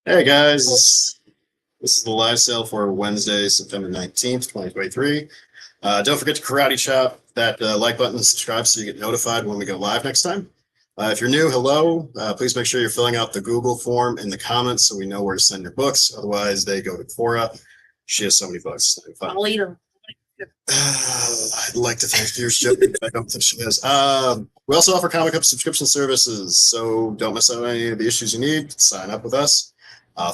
Hey guys, this is the live sale for Wednesday, September 19th, 2023. Don't forget to karate chop that like button and subscribe so you get notified when we go live next time. If you're new, hello. Please make sure you're filling out the Google form in the comments so we know where to send your books. Otherwise, they go to Cora. She has so many books. I'll eat them. I'd like to thank Fierce Joe. I don't think she is. We also offer comic book subscription services, so don't miss out on any of the issues you need. Sign up with us.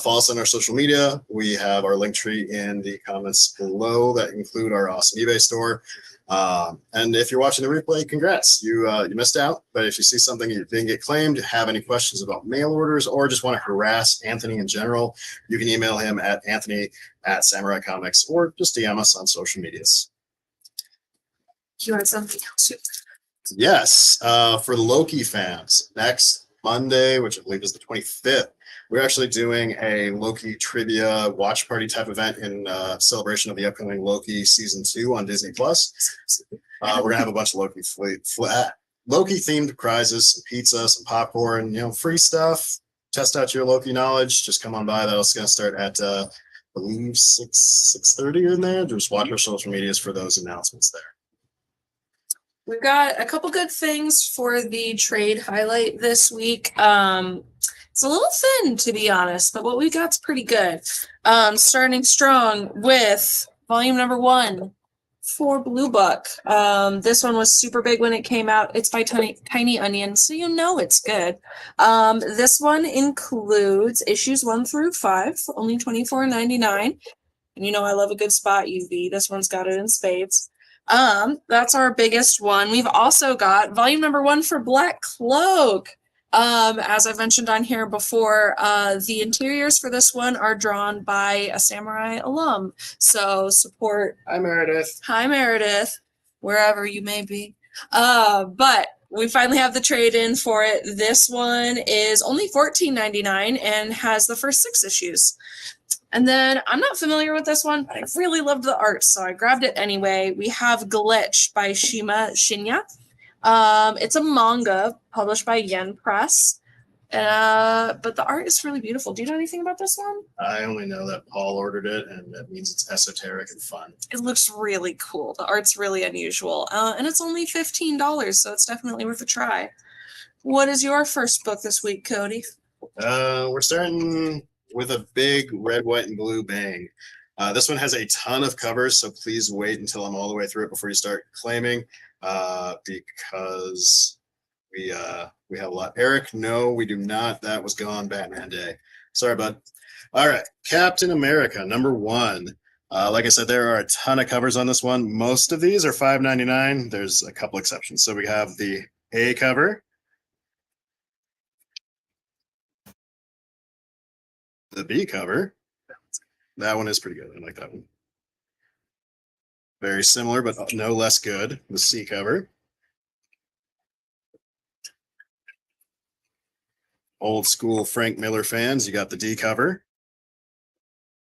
Follow us on our social media. We have our link tree in the comments below that include our awesome eBay store. And if you're watching the replay, congrats. You missed out. But if you see something you didn't get claimed, have any questions about mail orders, or just want to harass Anthony in general, you can email him at Anthony@Samurai Comics, or just DM us on social medias. You want something else? Yes, for Loki fans, next Monday, which I believe is the 25th, we're actually doing a Loki trivia watch party type event in celebration of the upcoming Loki season 2 on Disney Plus. We're gonna have a bunch of Loki themed prizes, some pizza, some popcorn, free stuff. Test out your Loki knowledge. Just come on by. That's gonna start at I believe 6:30 in there. Just watch our social medias for those announcements there. We've got a couple good things for the trade highlight this week. It's a little thin, to be honest, but what we got's pretty good. Starting strong with volume number 1 for Blue Book. This one was super big when it came out. It's by Tiny Onion, so you know it's good. This one includes issues 1 through 5 for only $24.99. And you know I love a good spot UV. This one's got it in spades. That's our biggest one. We've also got volume number 1 for Black Cloak. As I've mentioned on here before, the interiors for this one are drawn by a Samurai alum. So support. Hi, Meredith. Hi, Meredith, wherever you may be. But we finally have the trade-in for it. This one is only $14.99 and has the first 6 issues. And then I'm not familiar with this one, but I really loved the art, so I grabbed it anyway. We have Glitch by Shima Shinya. It's a manga published by Yen Press. But the art is really beautiful. Do you know anything about this one? I only know that Paul ordered it, and that means it's esoteric and fun. It looks really cool. The art's really unusual. And it's only $15, so it's definitely worth a try. What is your first book this week, Cody? We're starting with a big red, white, and blue bang. This one has a ton of covers, so please wait until I'm all the way through it before you start claiming, because we have a lot. Eric, no, we do not. That was gone Batman Day. Sorry, bud. All right, Captain America, number 1. Like I said, there are a ton of covers on this one. Most of these are $5.99. There's a couple exceptions. So we have the A cover, the B cover. That one is pretty good. I like that one. Very similar, but no less good. The C cover. Old school Frank Miller fans, you got the D cover.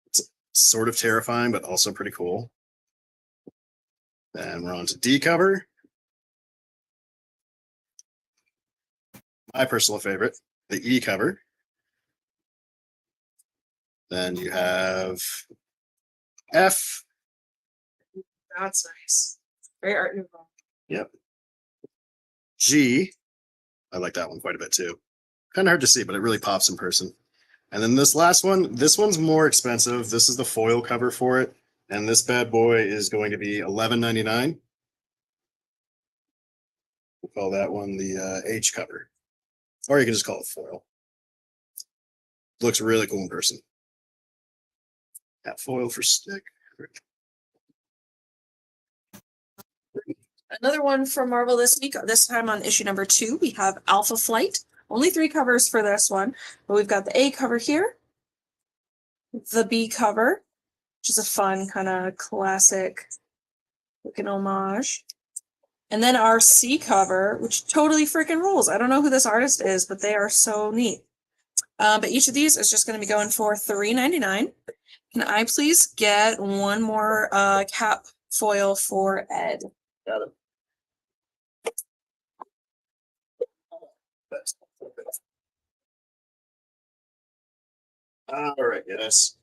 It's sort of terrifying, but also pretty cool. Then we're on to D cover. My personal favorite, the E cover. Then you have F. That's nice. Very art nouveau. Yep. G. I like that one quite a bit too. Kind of hard to see, but it really pops in person. And then this last one, this one's more expensive. This is the foil cover for it. And this bad boy is going to be $11.99. We'll call that one the H cover. Or you can just call it foil. Looks really cool in person. That foil for stick. Another one from Marvel this week. This time on issue number 2, we have Alpha Flight. Only 3 covers for this one, but we've got the A cover here, the B cover, which is a fun kind of classic looking homage, and then our C cover, which totally freaking rules. I don't know who this artist is, but they are so neat. But each of these is just going to be going for $3.99. Can I please get one more cap foil for Ed? Got it. All right, guys.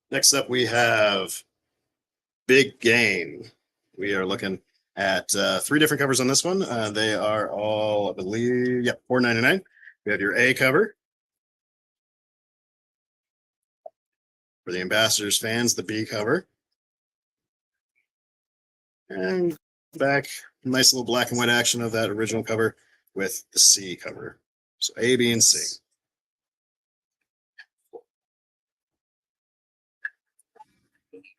Next up, we have Big Game. We are looking at three different covers on this one. They are all, I believe, yeah, $4.99. We have your A cover for the Ambassadors fans, the B cover, and back, nice little black and white action of that original cover with the C cover. So A, B, and C.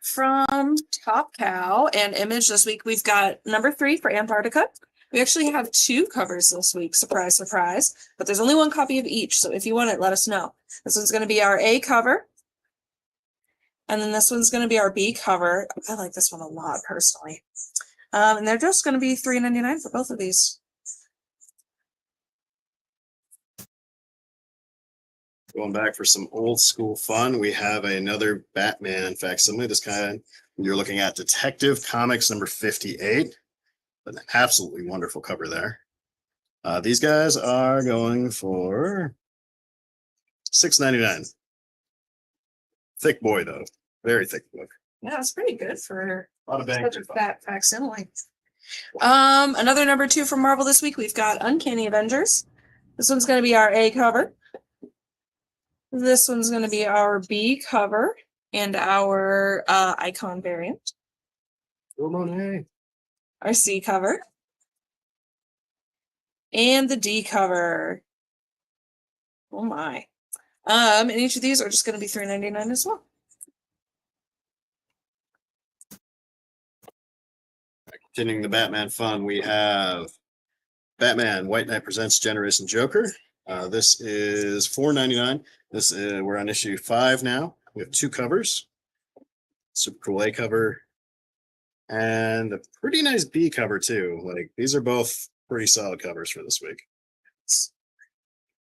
From Top Cow and Image this week, we've got number 3 for Antarctica. We actually have 2 covers this week. Surprise, surprise. But there's only 1 copy of each. So if you want it, let us know. This one's going to be our A cover. And then this one's going to be our B cover. I like this one a lot, personally. And they're just going to be $3.99 for both of these. Going back for some old school fun, we have another Batman facsimile. This kind, you're looking at Detective Comics number 58. An absolutely wonderful cover there. These guys are going for $6.99. Thick boy, though. Very thick book. Yeah, that's pretty good for A lot of bang. such a fat facsimile. Another number 2 from Marvel this week, we've got Uncanny Avengers. This one's going to be our A cover. This one's going to be our B cover and our icon variant. Our C cover. And the D cover. Oh my. And each of these are just going to be $3.99 as well. Continuing the Batman fun, we have Batman White Knight Presents Generation Joker. This is $4.99. This is, we're on issue 5 now. We have 2 covers. Super cool A cover and a pretty nice B cover too. Like these are both pretty solid covers for this week. It's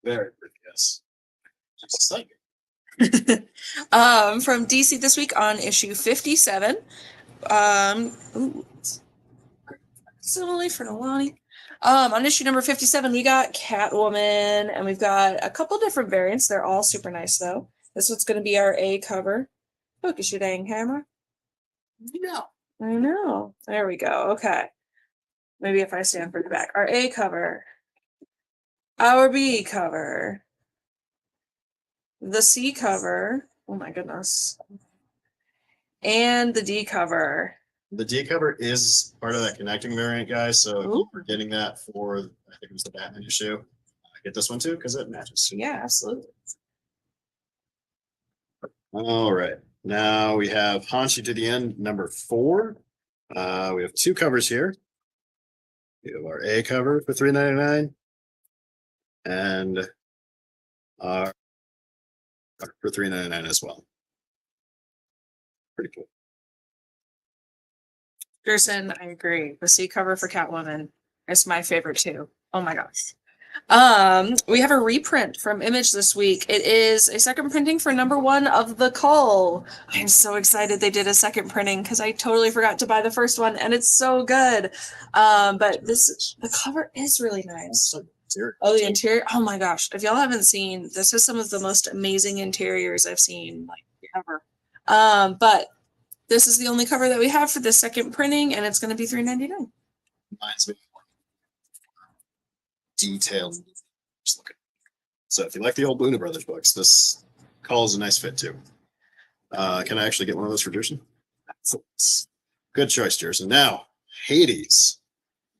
very pretty, yes. Just like From DC this week on issue 57. Similarly for Nolani. On issue number 57, we got Catwoman, and we've got a couple different variants. They're all super nice, though. This one's going to be our A cover. Focus your dang camera. no. I know. There we go. Okay. Maybe if I stand for the back. Our A cover. Our B cover. The C cover. Oh my goodness. And the D cover. The D cover is part of that connecting variant, guys. So if Ooh. you're getting that for, I think it was the Batman issue, get this one too because it matches. Yeah, absolutely. All right. Now we have Hanshi to the End, number 4. We have 2 covers here. We have our A cover for $3.99 and our for $3.99 as well. Pretty cool. Gerson, I agree. The C cover for Catwoman is my favorite too. Oh my gosh. We have a reprint from Image this week. It is a second printing for number 1 of The Cull. I'm so excited they did a second printing because I totally forgot to buy the first one and it's so good. But the cover is really nice. Oh, the interior. Oh my gosh. If y'all haven't seen, this is some of the most amazing interiors I've seen like ever. But this is the only cover that we have for the second printing, and it's going to be $3.99. Reminds me of detailed. So if you like the old Luna Brothers books, this Call is a nice fit too. Can I actually get one of those for Jerson? Good choice, Jerson. Now, Hades.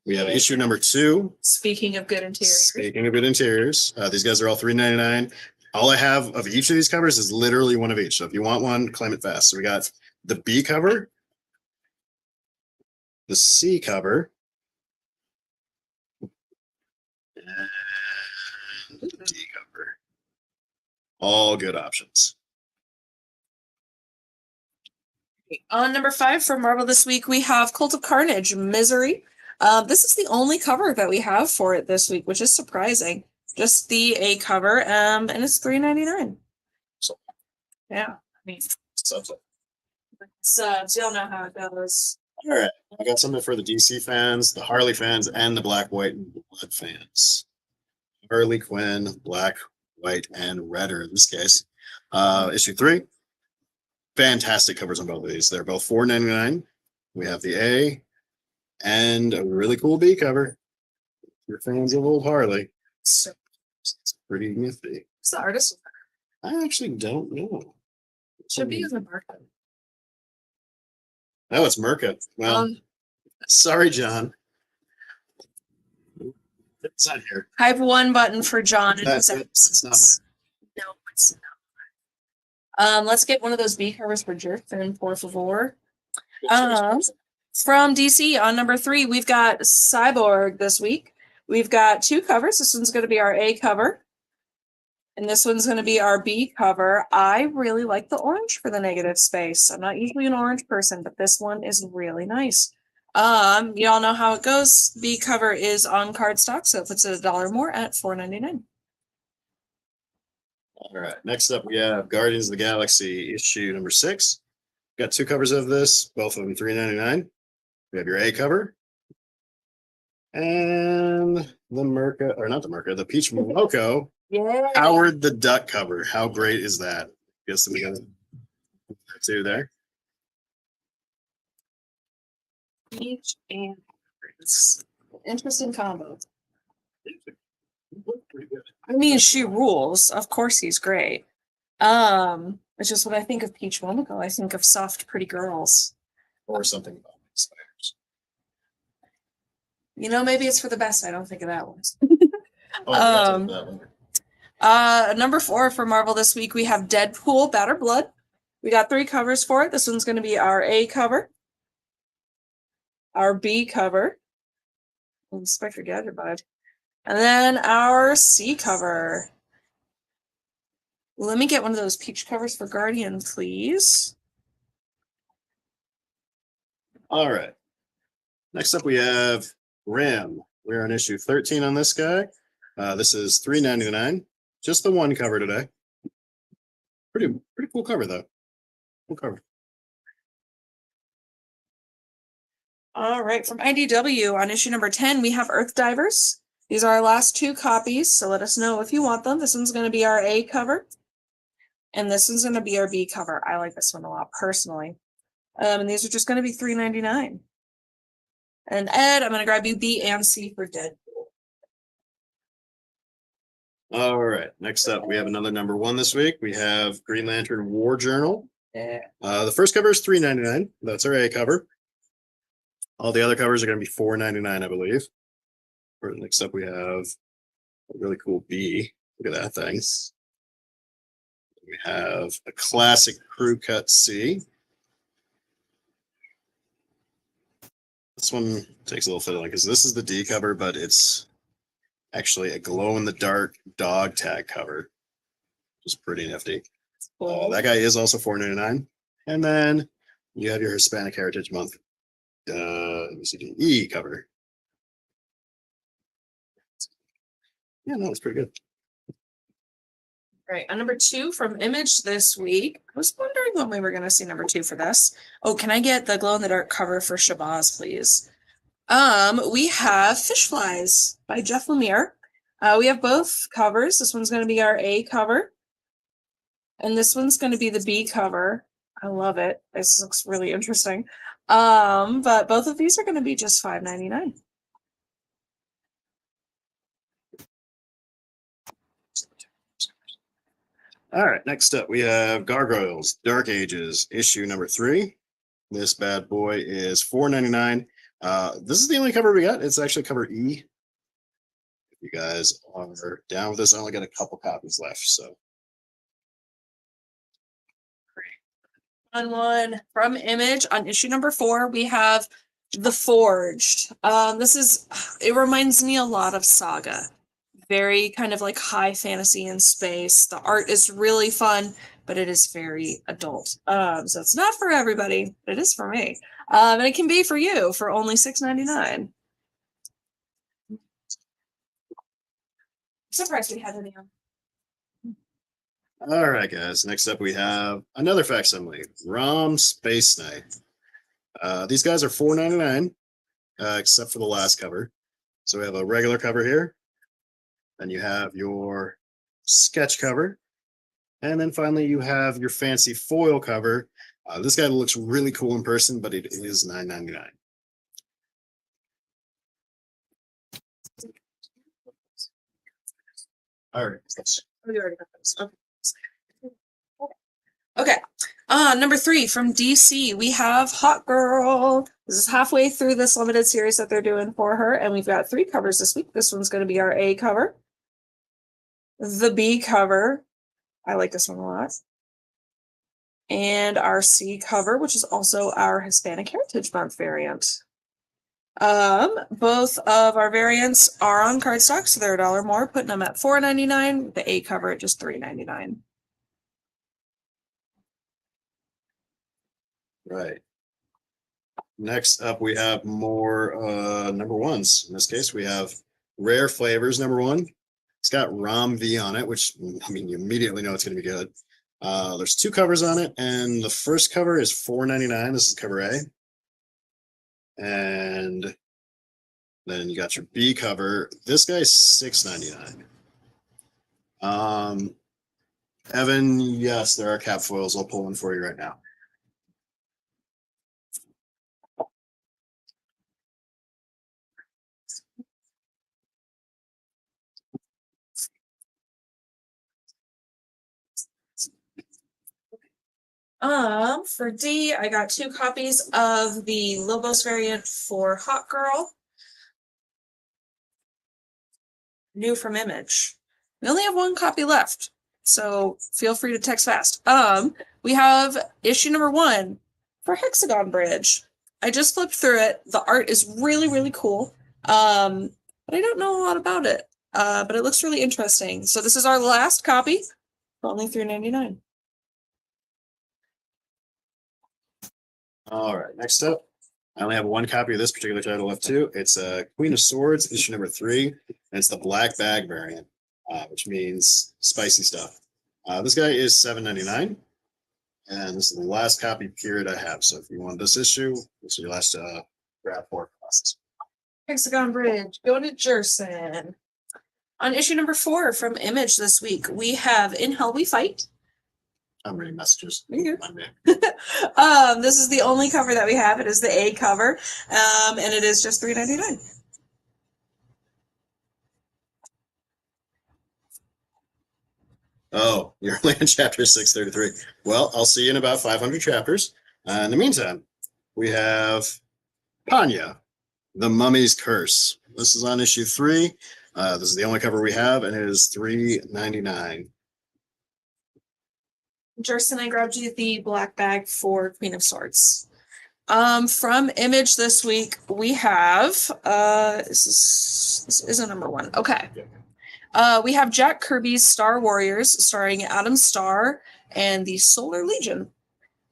We have issue number 2. Speaking of good interiors. Speaking of good interiors, these guys are all $3.99. All I have of each of these covers is literally one of each. So if you want one, claim it fast. So we got the B cover, the C cover, and the D cover. All good options. On number 5 for Marvel this week, we have Cult of Carnage, Misery. This is the only cover that we have for it this week, which is surprising. Just the A cover, and it's $3.99. So, yeah, I mean, subs. You'll know how it goes. All right, I got something for the DC fans, the Harley fans, and the Black, White, and Blood fans. Harley Quinn, Black, White, and Redder in this case. Issue 3. Fantastic covers on both of these. They're both $4.99. We have the A and a really cool B cover. If you're fans of old Harley, So, it's pretty nifty. who's the artist? I actually don't know. Should be in the market. Oh, it's Merca. Well, sorry, John. It's not here. I have one button for John and his It's not absence. No, it's not. Let's get one of those B covers for Jerfin, por favor. From DC on number 3, we've got Cyborg this week. We've got 2 covers. This one's going to be our A cover. And this one's going to be our B cover. I really like the orange for the negative space. I'm not usually an orange person, but this one is really nice. Y'all know how it goes. B cover is on cardstock, so it puts it $1 more at $4.99. All right. Next up, we have Guardians of the Galaxy issue number 6. Got 2 covers of this, both of them $3.99. We have your A cover. And the Merca, or not the Merca, the Peach Momoko. Yeah. Howard the Duck cover. How great is that? Guess we got 2 there. Peach and it's interesting combo. I mean, she rules. Of course, he's great. It's just when I think of Peach Momoko, I think of soft, pretty girls. Or something about spiders. You know, maybe it's for the best. I don't think of that one. Number 4 for Marvel this week, we have Deadpool Batter Blood. We got 3 covers for it. This one's going to be our A cover, our B cover, Inspector Gadget Bud, and then our C cover. Let me get one of those peach covers for Guardian, please. All right. Next up, we have Ram. We're on issue 13 on this guy. This is $3.99. Just the one cover today. Pretty cool cover though. Cool cover. All right, from IDW on issue number 10, we have Earth Divers. These are our last 2 copies, so let us know if you want them. This one's going to be our A cover, and this one's going to be our B cover. I like this one a lot personally. And these are just going to be $3.99. And Ed, I'm going to grab you B and C for Deadpool. All right. Next up, we have another number 1 this week. We have Green Lantern War Journal. Yeah. The first cover is $3.99. That's our A cover. All the other covers are going to be $4.99, I believe. Next up, we have a really cool B. Look at that thing. We have a classic crew cut C. This one takes a little fiddling because this is the D cover, but it's actually a glow-in-the-dark dog tag cover. Which is pretty nifty. Cool. That guy is also $4.99. And then you have your Hispanic Heritage Month E cover. Yeah, no, it's pretty good. Right, on number 2 from Image this week. I was wondering when we were going to see number 2 for this. Oh, can I get the glow-in-the-dark cover for Shabazz, please? We have Fish Flies by Jeff Lemire. We have both covers. This one's going to be our A cover, and this one's going to be the B cover. I love it. This looks really interesting. But both of these are going to be just $5.99. All right, next up we have Gargoyles Dark Ages issue number 3. This bad boy is $4.99. This is the only cover we got. It's actually cover E. If you guys are down with this, I only got a couple copies left. So On one from Image on issue number 4, we have The Forged. It reminds me a lot of Saga. Very kind of like high fantasy in space. The art is really fun, but it is very adult. So it's not for everybody, but it is for me. And it can be for you for only $6.99. Surprised we had any on. all right, guys. Next up we have another facsimile, Rom Space Knight. These guys are $4.99, except for the last cover. So we have a regular cover here. Then you have your sketch cover. And then finally, you have your fancy foil cover. This guy looks really cool in person, but it is $9.99. All right. Oh, you already got those. Okay. Okay. Number 3 from DC, we have Hot Girl. This is halfway through this limited series that they're doing for her, and we've got 3 covers this week. This one's going to be our A cover, the B cover. I like this one a lot. And our C cover, which is also our Hispanic Heritage Month variant. Both of our variants are on cardstock, so they're $1 more, putting them at $4.99. The A cover at just $3.99. Right. Next up, we have more number ones. In this case, we have Rare Flavors number 1. It's got Rom V on it, which, I mean, you immediately know it's going to be good. There's 2 covers on it, and the first cover is $4.99. This is cover A. And then you got your B cover. This guy's $6.99. Evan, yes, there are cap foils. I'll pull one for you right now. For D, I got 2 copies of the Lobos variant for Hot Girl. New from Image. We only have 1 copy left, so feel free to text fast. We have issue number 1 for Hexagon Bridge. I just flipped through it. The art is really, really cool. But I don't know a lot about it. But it looks really interesting. So this is our last copy for only $3.99. All right, next up, I only have 1 copy of this particular title left too. It's Queen of Swords, issue number 3, and it's the black bag variant, which means spicy stuff. This guy is $7.99, and this is the last copy period I have. So if you want this issue, this is your last grab for classes. Hexagon Bridge, going to Jerson. On issue number 4 from Image this week, we have In Hell We Fight. I'm reading messages. This is the only cover that we have. It is the A cover, and it is just $3.99. Oh, you're only on chapter 633. Well, I'll see you in about 500 chapters. In the meantime, we have Panya, The Mummy's Curse. This is on issue 3. This is the only cover we have, and it is $3.99. Jerson, I grabbed you the black bag for Queen of Swords. From Image this week, we have this is a number 1. Okay. We have Jack Kirby's Star Warriors, starring Adam Starr and the Solar Legion.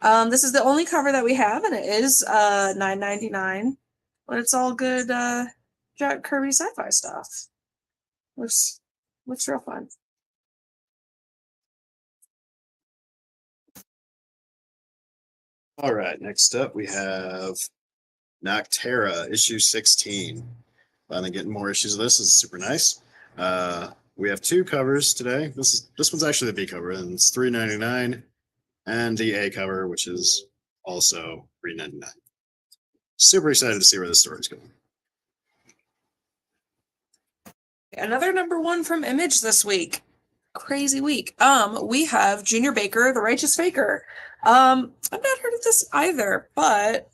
This is the only cover that we have, and it is $9.99. But it's all good Jack Kirby sci-fi stuff. Looks real fun. All right, next up we have Noctera, issue 16. Finally getting more issues of this. This is super nice. We have 2 covers today. This one's actually the B cover, and it's $3.99, and the A cover, which is also $3.99. Super excited to see where this story's going. Another number 1 from Image this week. Crazy week. We have Junior Baker, The Righteous Faker. I've not heard of this either, but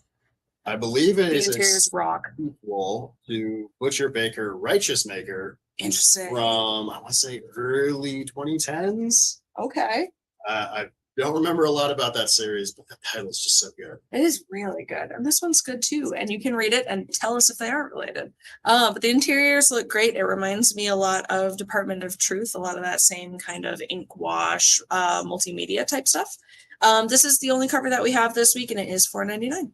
I believe it is interiors rock. Equal to Butcher Baker, Righteous Maker. Interesting. From I want to say early 2010s. Okay. I don't remember a lot about that series, but the title's just so good. It is really good, and this one's good too. And you can read it and tell us if they aren't related. But the interiors look great. It reminds me a lot of Department of Truth, a lot of that same kind of ink wash, multimedia type stuff. This is the only cover that we have this week, and it is $4.99.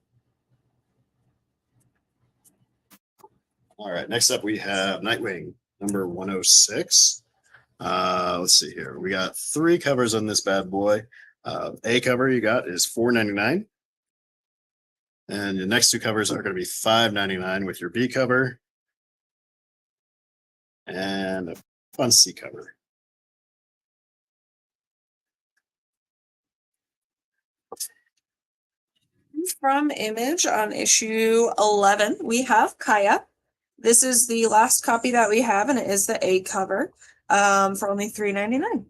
All right, next up we have Nightwing, number 106. Let's see here. We got 3 covers on this bad boy. A cover you got is $4.99. And the next 2 covers are going to be $5.99 with your B cover and a fun C cover. From Image on issue 11, we have Kaya. This is the last copy that we have, and it is the A cover for only $3.99.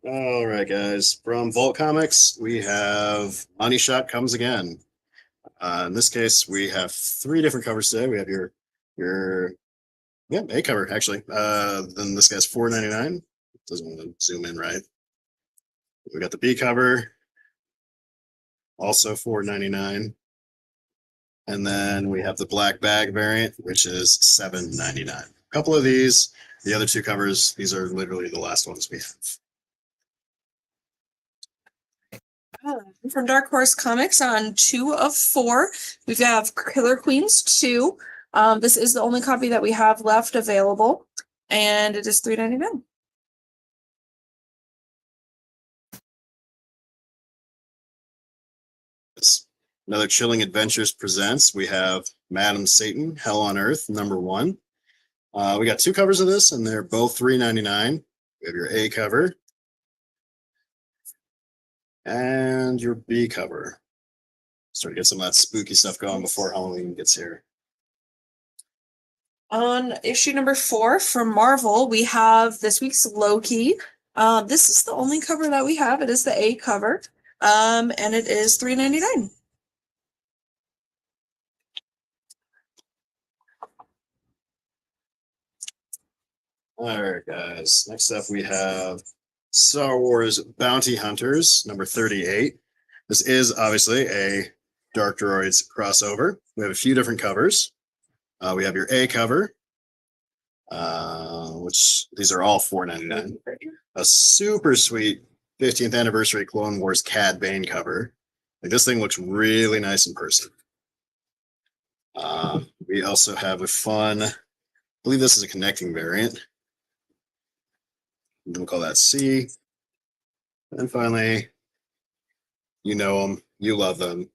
All right, guys. From Vault Comics, we have Money Shot Comes Again. In this case, we have 3 different covers today. We have your A cover actually. Then this guy's $4.99. Doesn't want to zoom in right. We got the B cover, also $4.99. And then we have the black bag variant, which is $7.99. A couple of these, the other 2 covers, these are literally the last ones we have. From Dark Horse Comics on 2 of 4, we have Killer Queens 2. This is the only copy that we have left available, and it is $3.99. Another Chilling Adventures presents. We have Madam Satan, Hell on Earth, #1. We got 2 covers of this, and they're both $3.99. We have your A cover and your B cover. Start to get some of that spooky stuff going before Halloween gets here. On issue number 4 from Marvel, we have this week's Loki. This is the only cover that we have. It is the A cover, and it is $3.99. All right, guys. Next up, we have Star Wars Bounty Hunters, number 38. This is obviously a Dark Droids crossover. We have a few different covers. We have your A cover, which these are all $4.99. A super sweet 15th anniversary Clone Wars Cad Bane cover. Like, this thing looks really nice in person. We also have a fun, I believe this is a connecting variant. We'll call that C. And finally, you know them, you love them,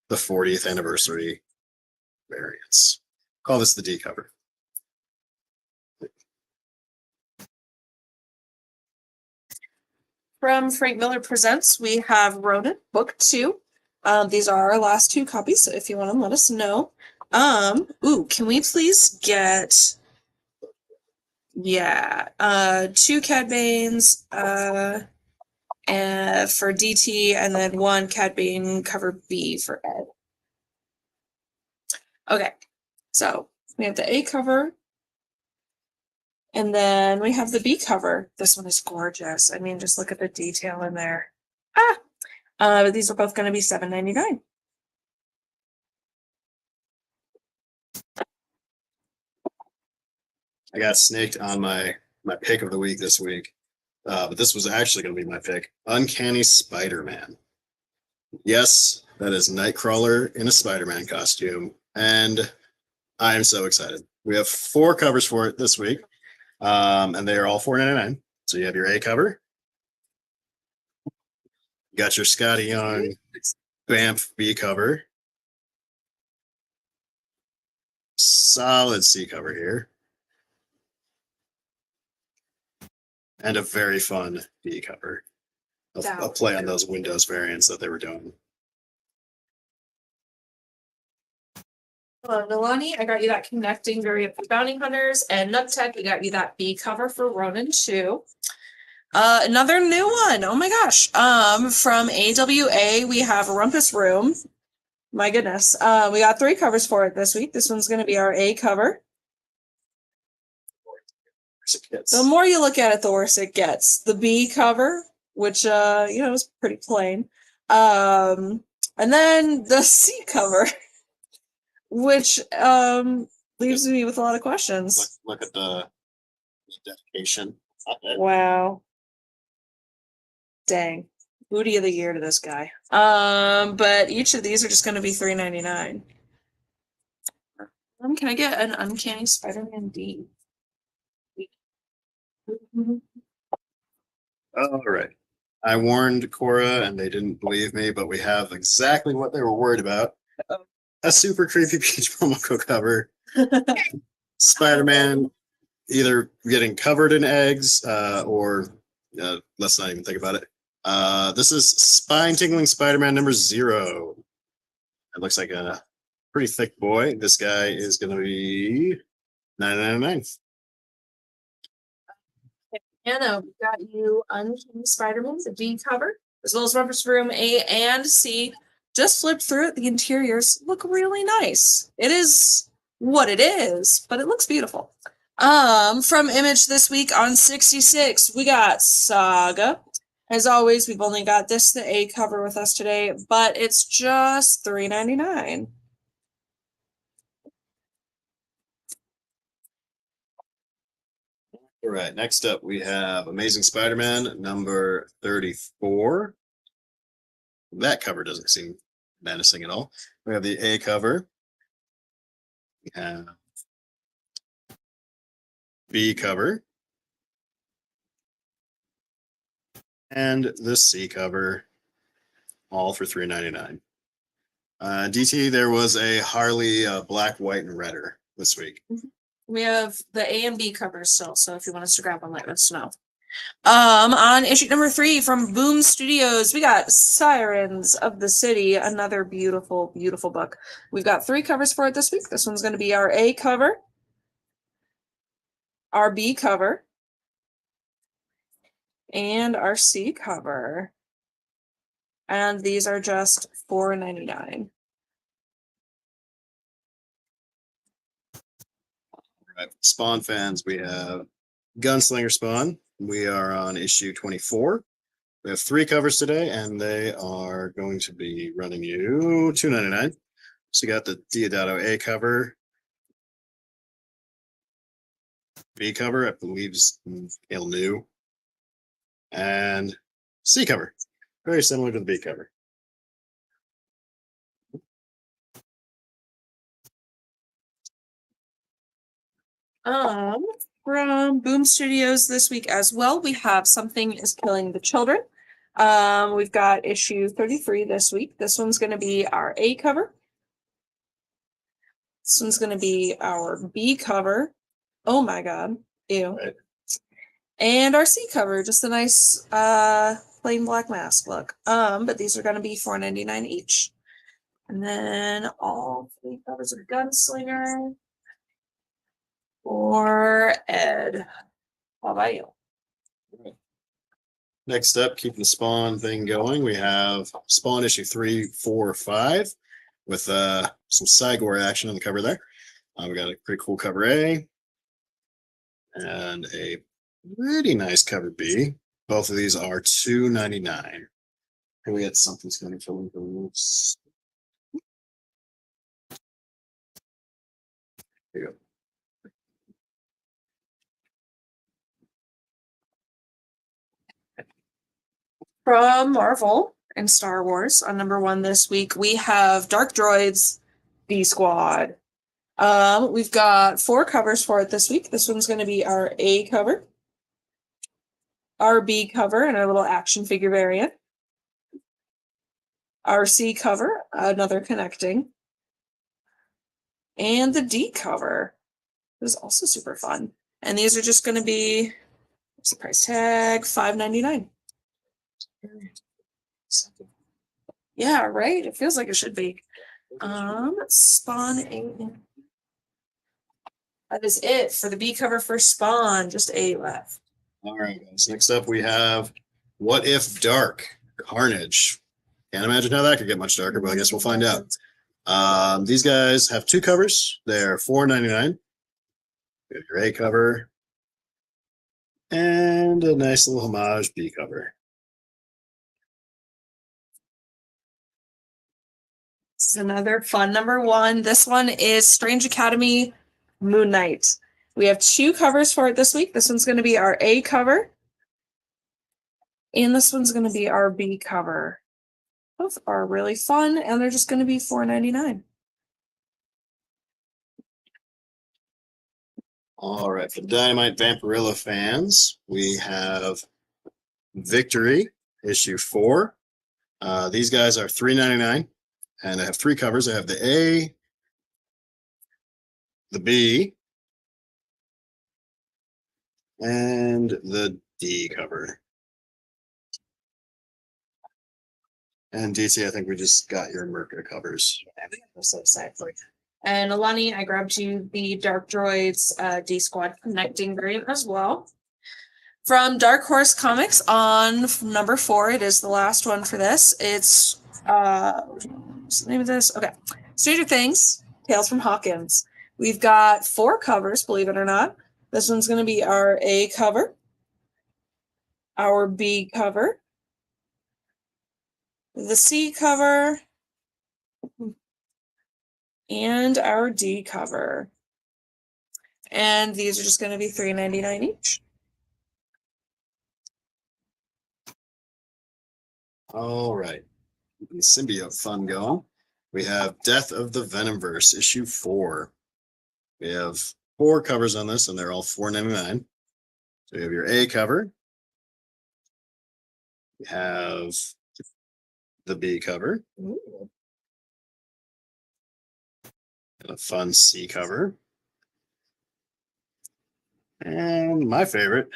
the 40th anniversary variants. Call this the D cover. From Frank Miller Presents, we have Ronin, Book 2. These are our last 2 copies, so if you want them, let us know. Can we please get 2 Cad Banes and for DT, and then 1 Cad Bane cover B for Ed. Okay, so we have the A cover, and then we have the B cover. This one is gorgeous. I mean, just look at the detail in there. These are both going to be $7.99. I got snaked on my pick of the week this week, but this was actually going to be my pick. Uncanny Spider-Man. Yes, that is Nightcrawler in a Spider-Man costume, and I am so excited. We have 4 covers for it this week, and they are all $4.99. So you have your A cover. You got your Scotty Young Bamf B cover. Solid C cover here. And a very fun B cover. A play on those Windows variants that they were doing. Nalani, I got you that connecting variant for Bounty Hunters, and Nubtech, I got you that B cover for Ronin 2. Another new one. Oh my gosh. From AWA, we have Rumpus Room. My goodness. We got 3 covers for it this week. This one's going to be our A cover. The more you look at it, the worse it gets. The B cover, which is pretty plain. And then the C cover, which leaves me with a lot of questions. Look at the dedication. Wow. Dang. Booty of the year to this guy. But each of these are just going to be $3.99. Can I get an Uncanny Spider-Man D? All right. I warned Cora and they didn't believe me, but we have exactly what they were worried about. A super creepy Peach Momoko cover. Spider-Man either getting covered in eggs or let's not even think about it. This is Spine Tingling Spider-Man number 0. It looks like a pretty thick boy. This guy is going to be $9.99. Anna, we got you Uncanny Spider-Man, the D cover, as well as Rumpus Room A and C. Just flipped through it. The interiors look really nice. It is what it is, but it looks beautiful. From Image this week on 66, we got Saga. As always, we've only got this, the A cover with us today, but it's just $3.99. All right, next up we have Amazing Spider-Man number 34. That cover doesn't seem menacing at all. We have the A cover. We have B cover. And the C cover, all for $3.99. DT, there was a Harley black, white, and redder this week. We have the A and B covers still, so if you want us to grab one, let us know. On issue number 3 from Boom Studios, we got Sirens of the City, another beautiful, beautiful book. We've got 3 covers for it this week. This one's going to be our A cover, our B cover, and our C cover. And these are just $4.99. Right. Spawn fans, we have Gunslinger Spawn. We are on issue 24. We have 3 covers today, and they are going to be running you $2.99. So you got the Diodato A cover, B cover, I believe is Il New, and C cover, very similar to the B cover. From Boom Studios this week as well, we have Something is Killing the Children. We've got issue 33 this week. This one's going to be our A cover. This one's going to be our B cover. Oh my God. Ew. Right. And our C cover, just a nice plain black mask look. But these are going to be $4.99 each. And then all 3 covers of Gunslinger or Ed. How about you? Next up, keeping the Spawn thing going, we have Spawn issue 3, 4, 5 with some Cygor action on the cover there. We got a pretty cool cover A and a pretty nice cover B. Both of these are $2.99. Here we get Something's going to fill in the loops. There you go. From Marvel and Star Wars on number 1 this week, we have Dark Droids B Squad. We've got 4 covers for it this week. This one's going to be our A cover, our B cover, and our little action figure variant, our C cover, another connecting, and the D cover. It was also super fun. And these are just going to be, what's the price tag? $5.99. Yeah, right. It feels like it should be. Spawn A. That is it for the B cover for Spawn. Just 8 left. All right, guys. Next up, we have What If Dark Carnage. Can't imagine how that could get much darker, but I guess we'll find out. These guys have 2 covers. They're $4.99. We have your A cover and a nice little homage B cover. This is another fun number 1. This one is Strange Academy Moon Knight. We have 2 covers for it this week. This one's going to be our A cover, and this one's going to be our B cover. Both are really fun, and they're just going to be $4.99. All right, for Dynamite Vampirilla fans, we have Victory issue 4. These guys are $3.99, and I have 3 covers. I have the A, the B, and the D cover. And DT, I think we just got your Merca covers. Yeah, I'm so excited for you. And Alani, I grabbed you the Dark Droids D Squad connecting variant as well. From Dark Horse Comics on number 4, it is the last one for this. It's what's the name of this? Okay. Stranger Things, Tales from Hawkins. We've got 4 covers, believe it or not. This one's going to be our A cover, our B cover, the C cover, and our D cover. And these are just going to be $3.99 each. All right. The symbiote fun going. We have Death of the Venomverse, issue 4. We have 4 covers on this, and they're all $4.99. So we have your A cover. We have the B cover. Ooh. And a fun C cover. And my favorite,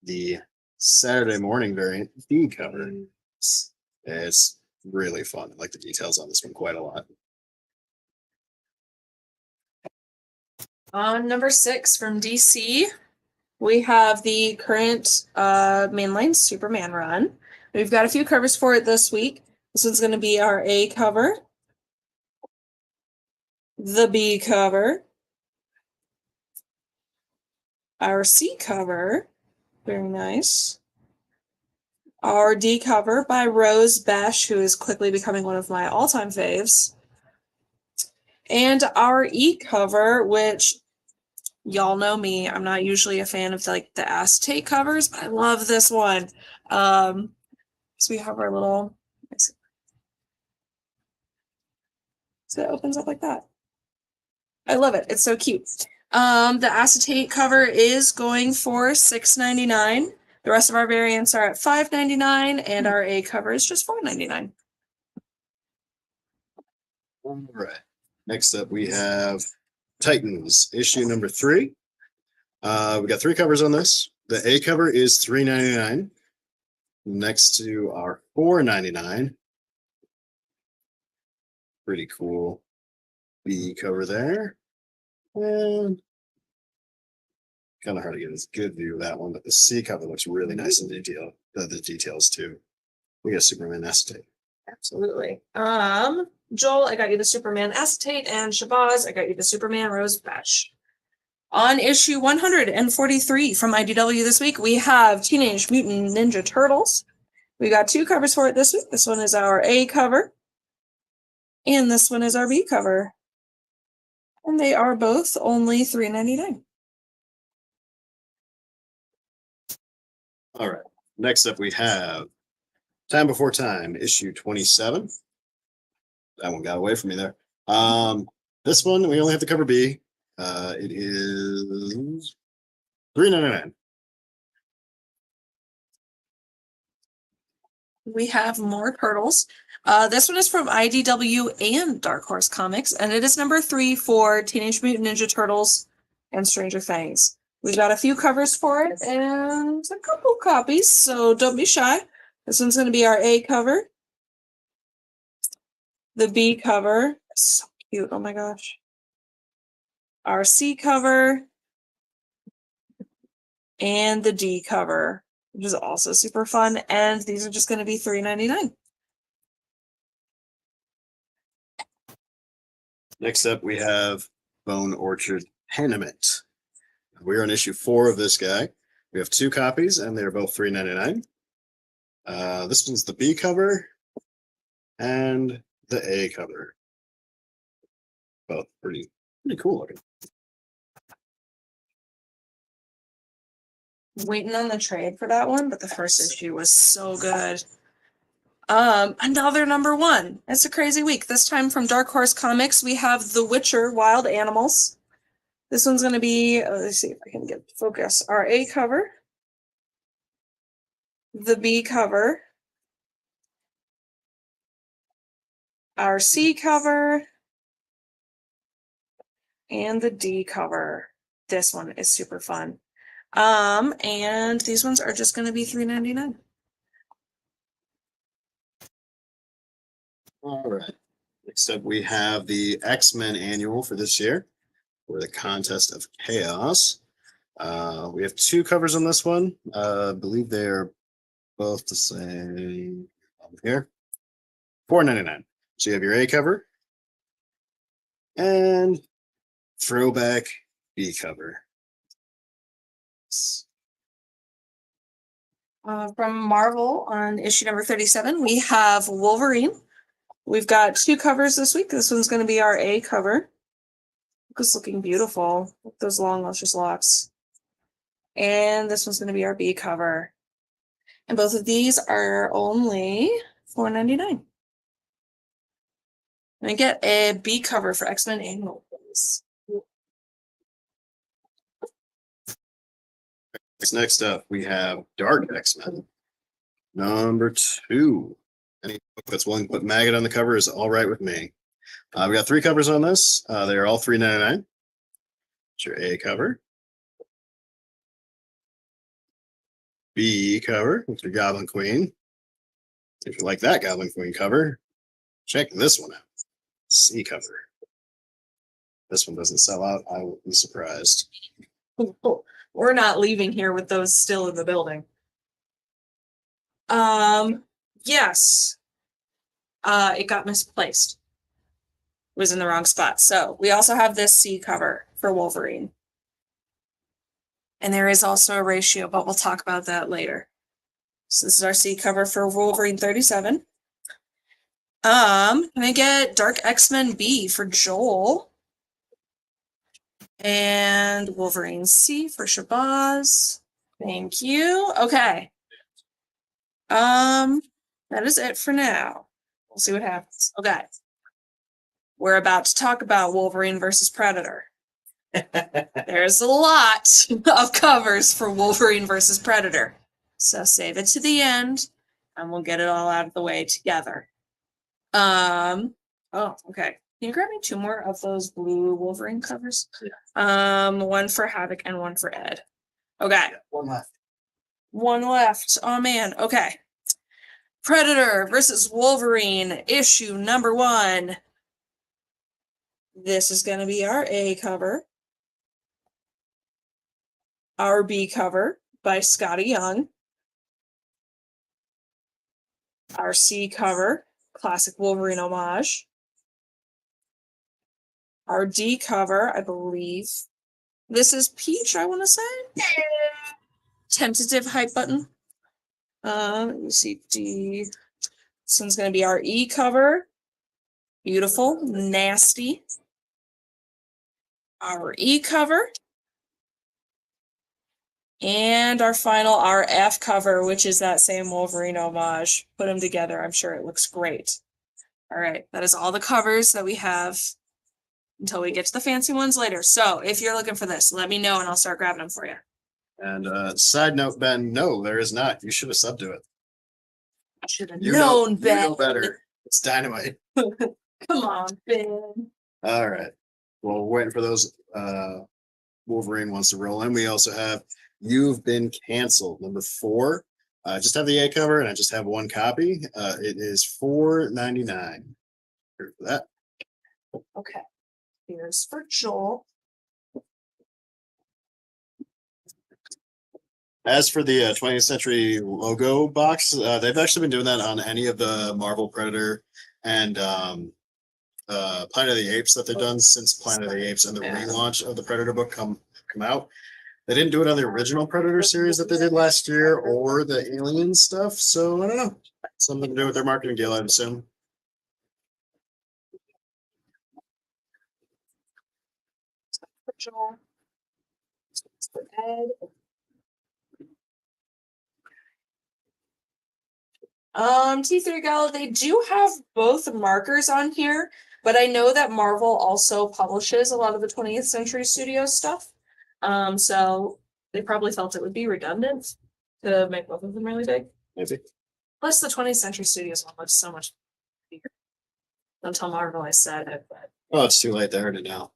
the Saturday morning variant D cover. It's really fun. I like the details on this one quite a lot. On number 6 from DC, we have the current mainline Superman run. We've got a few covers for it this week. This one's going to be our A cover, the B cover, our C cover, very nice, our D cover by Rose Besh, who is quickly becoming one of my all-time faves, and our E cover, which y'all know me, I'm not usually a fan of like the acetate covers, but I love this one. So we have our little, so it opens up like that. I love it. It's so cute. The acetate cover is going for $6.99. The rest of our variants are at $5.99, and our A cover is just $4.99. All right. Next up, we have Titans, issue number 3. We got 3 covers on this. The A cover is $3.99. Next to our $4.99. Pretty cool B cover there. And kind of hard to get a good view of that one, but the C cover looks really nice in detail. The details too. We got Superman acetate. Absolutely. Joel, I got you the Superman acetate, and Shabazz, I got you the Superman Rose Besh. On issue 143 from IDW this week, we have Teenage Mutant Ninja Turtles. We got 2 covers for it this week. This one is our A cover, and this one is our B cover. And they are both only $3.99. All right. Next up, we have Time Before Time, issue 27. That one got away from me there. This one, we only have the cover B. It is $3.99. We have more Turtles. This one is from IDW and Dark Horse Comics, and it is number 3 for Teenage Mutant Ninja Turtles and Stranger Things. We've got a few covers for it and a couple copies, so don't be shy. This one's going to be our A cover, the B cover, so cute, oh my gosh, our C cover, and the D cover, which is also super fun, and these are just going to be $3.99. Next up, we have Bone Orchard Tenement. We're on issue 4 of this guy. We have 2 copies, and they're both $3.99. This one's the B cover and the A cover. Both pretty cool looking. Waiting on the trade for that one, but the first issue was so good. Another number 1. It's a crazy week. This time from Dark Horse Comics, we have The Witcher Wild Animals. This one's going to be, let's see if I can get focus. Our A cover, the B cover, our C cover, and the D cover. This one is super fun. And these ones are just going to be $3.99. All right. Next up, we have the X-Men annual for this year, for the Contest of Chaos. We have two covers on this one. I believe they're both the same here. $4.99. So you have your A cover and throwback B cover. From Marvel on issue number 37, we have Wolverine. We've got two covers this week. This one's going to be our A cover. It's looking beautiful with those long, luscious locks. And this one's going to be our B cover. And both of these are only $4.99. And I get a B cover for X-Men Annual, please. Next up, we have Dark X-Men number 2. Any book that's willing to put maggot on the cover is all right with me. We got 3 covers on this. They are all $3.99. It's your A cover. B cover with your Goblin Queen. If you like that Goblin Queen cover, check this one out. C cover. This one doesn't sell out. I will be surprised. We're not leaving here with those still in the building. Yes. It got misplaced. It was in the wrong spot. So we also have this C cover for Wolverine. And there is also a ratio, but we'll talk about that later. So this is our C cover for Wolverine 37. Can I get Dark X-Men B for Joel? And Wolverine C for Shabazz. Thank you. Okay. That is it for now. We'll see what happens. Okay. We're about to talk about Wolverine versus Predator. There's a lot of covers for Wolverine versus Predator. So save it to the end and we'll get it all out of the way together. Oh, okay. Can you grab me 2 more of those blue Wolverine covers? One for Havoc and one for Ed. Okay. One left. One left. Oh man. Okay. Predator versus Wolverine, issue number 1. This is going to be our A cover. Our B cover by Scotty Young. Our C cover, classic Wolverine homage. Our D cover, I believe. This is Peach, I want to say. Tentative hype button. Let me see, D. This one's going to be our E cover. Beautiful, nasty. Our E cover. And our final, our F cover, which is that same Wolverine homage. Put them together. I'm sure it looks great. All right. That is all the covers that we have until we get to the fancy ones later. So if you're looking for this, let me know and I'll start grabbing them for you. And side note, Ben, no, there is not. You should have subbed to it. I should have You known, Ben. You know better. It's dynamite. Come on, Ben. All right. Well, we're waiting for those Wolverine ones to roll in. We also have You've Been Canceled, number 4. I just have the A cover and I just have 1 copy. It is $4.99. Here for that. Okay. Here's for Joel. As for the 20th Century logo box, they've actually been doing that on any of the Marvel Predator and Planet of the Apes that they've done since Planet of the Apes and the relaunch of the Predator book come out. They didn't do it on the original Predator series that they did last year or the Alien stuff. So I don't know. Something to do with their marketing deal, I'd assume. Joel. For Ed. T3 Gala, they do have both markers on here, but I know that Marvel also publishes a lot of the 20th Century Studios stuff. So they probably felt it would be redundant to make both of them really big. Maybe. Plus the 20th Century Studios one looks so much bigger. Don't tell Marvel I said it, but Oh, it's too late. They heard it now.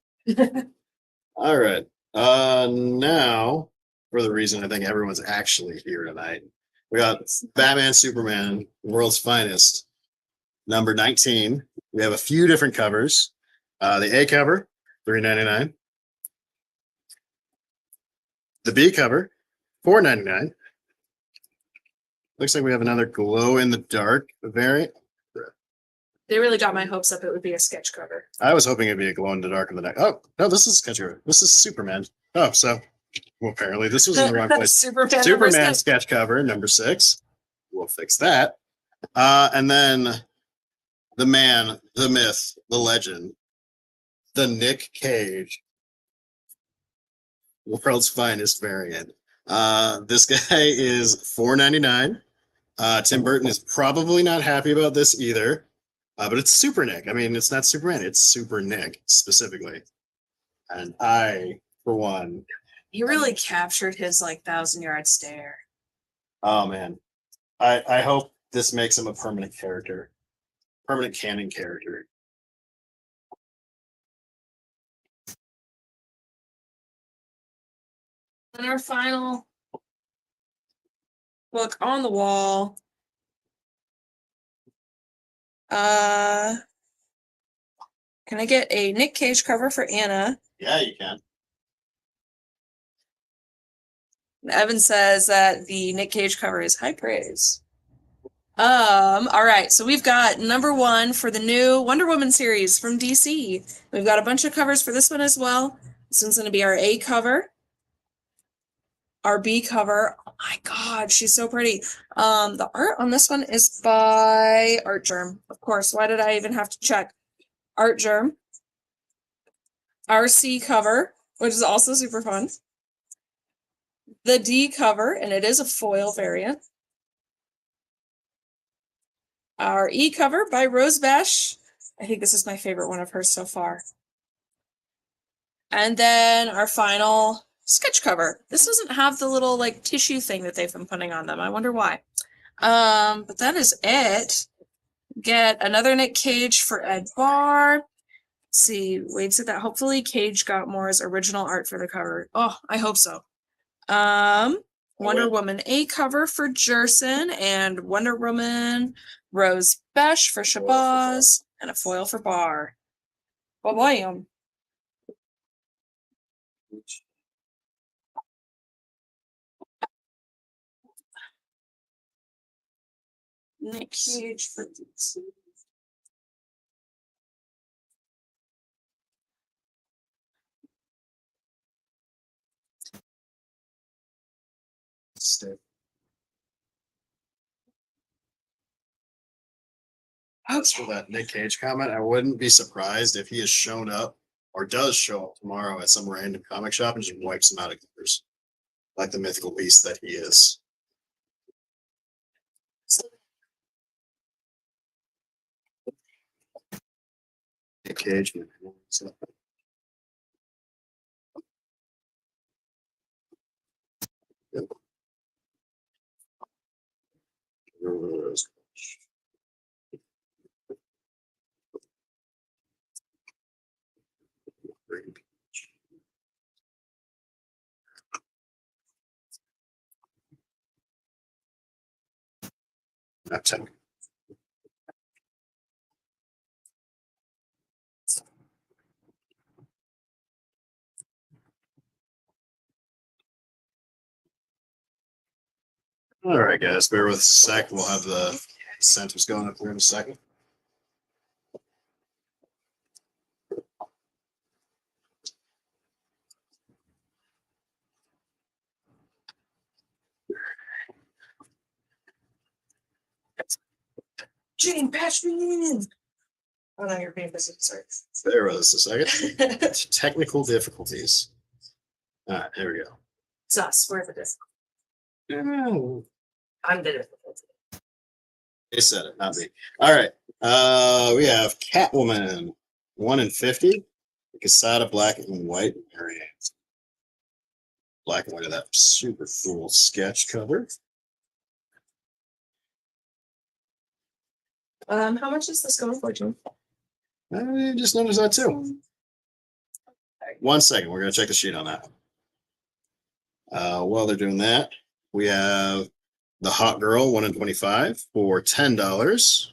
All right. Now for the reason I think everyone's actually here tonight. We got Batman, Superman, World's Finest, number 19. We have a few different covers. The A cover, $3.99. The B cover, $4.99. Looks like we have another glow in the dark variant. They really got my hopes up it would be a sketch cover. I was hoping it'd be a glow in the dark in the neck. Oh, no, this is sketch cover. This is Superman. Oh, so well, apparently this was in the wrong place. Superman sketch cover, number 6. We'll fix that. And then the man, the myth, the legend, the Nick Cage, World's Finest variant. This guy is $4.99. Tim Burton is probably not happy about this either. But it's Super Nick. I mean, it's not Superman. It's Super Nick specifically. And I, for one, he really captured his like 1,000-yard stare. Oh man, I hope this makes him a permanent character, permanent canon character. And our final book on the wall. Can I get a Nick Cage cover for Anna? Yeah, you can. Evan says that the Nick Cage cover is high praise. All right, so we've got number 1 for the new Wonder Woman series from DC. We've got a bunch of covers for this one as well. This one's going to be our A cover. Our B cover. Oh my God, she's so pretty. The art on this one is by Art Germ. Of course, why did I even have to check? Art Germ. Our C cover, which is also super fun. The D cover, and it is a foil variant. Our E cover by Rose Besh. I think this is my favorite one of hers so far. And then our final sketch cover. This doesn't have the little like tissue thing that they've been putting on them. I wonder why. But that is it. Get another Nick Cage for Ed Barr. Let's see, Wade said that hopefully Cage got Moore's original art for the cover. Oh, I hope so. Wonder Woman A cover for Jerson and Wonder Woman Rose Besh for Shabazz and a foil for Barr. William. Nick Cage for DC. Stay. As for that Nick Cage comment, I wouldn't be surprised if he has shown up or does show up tomorrow at some random comic shop and just wipes them out of covers, like the mythical beast that he is. Nick Cage. Not 10. All right, guys, bear with us a sec. We'll have the incentives going up there in a second. Jane, patch me in. Oh no, you're being busy. Sorry. Bear with us a second. Technical difficulties. All right, here we go. It's us. We're the difficult. Oh. I'm the difficult. They said it, not me. All right. We have Catwoman, 1 in 50. Casada black and white variant. Black and white of that super cool sketch cover. How much is this going for, Jim? I just noticed that too. 1 second, we're gonna check the sheet on that. While they're doing that, we have the Hot Girl 1 in 25 for $10.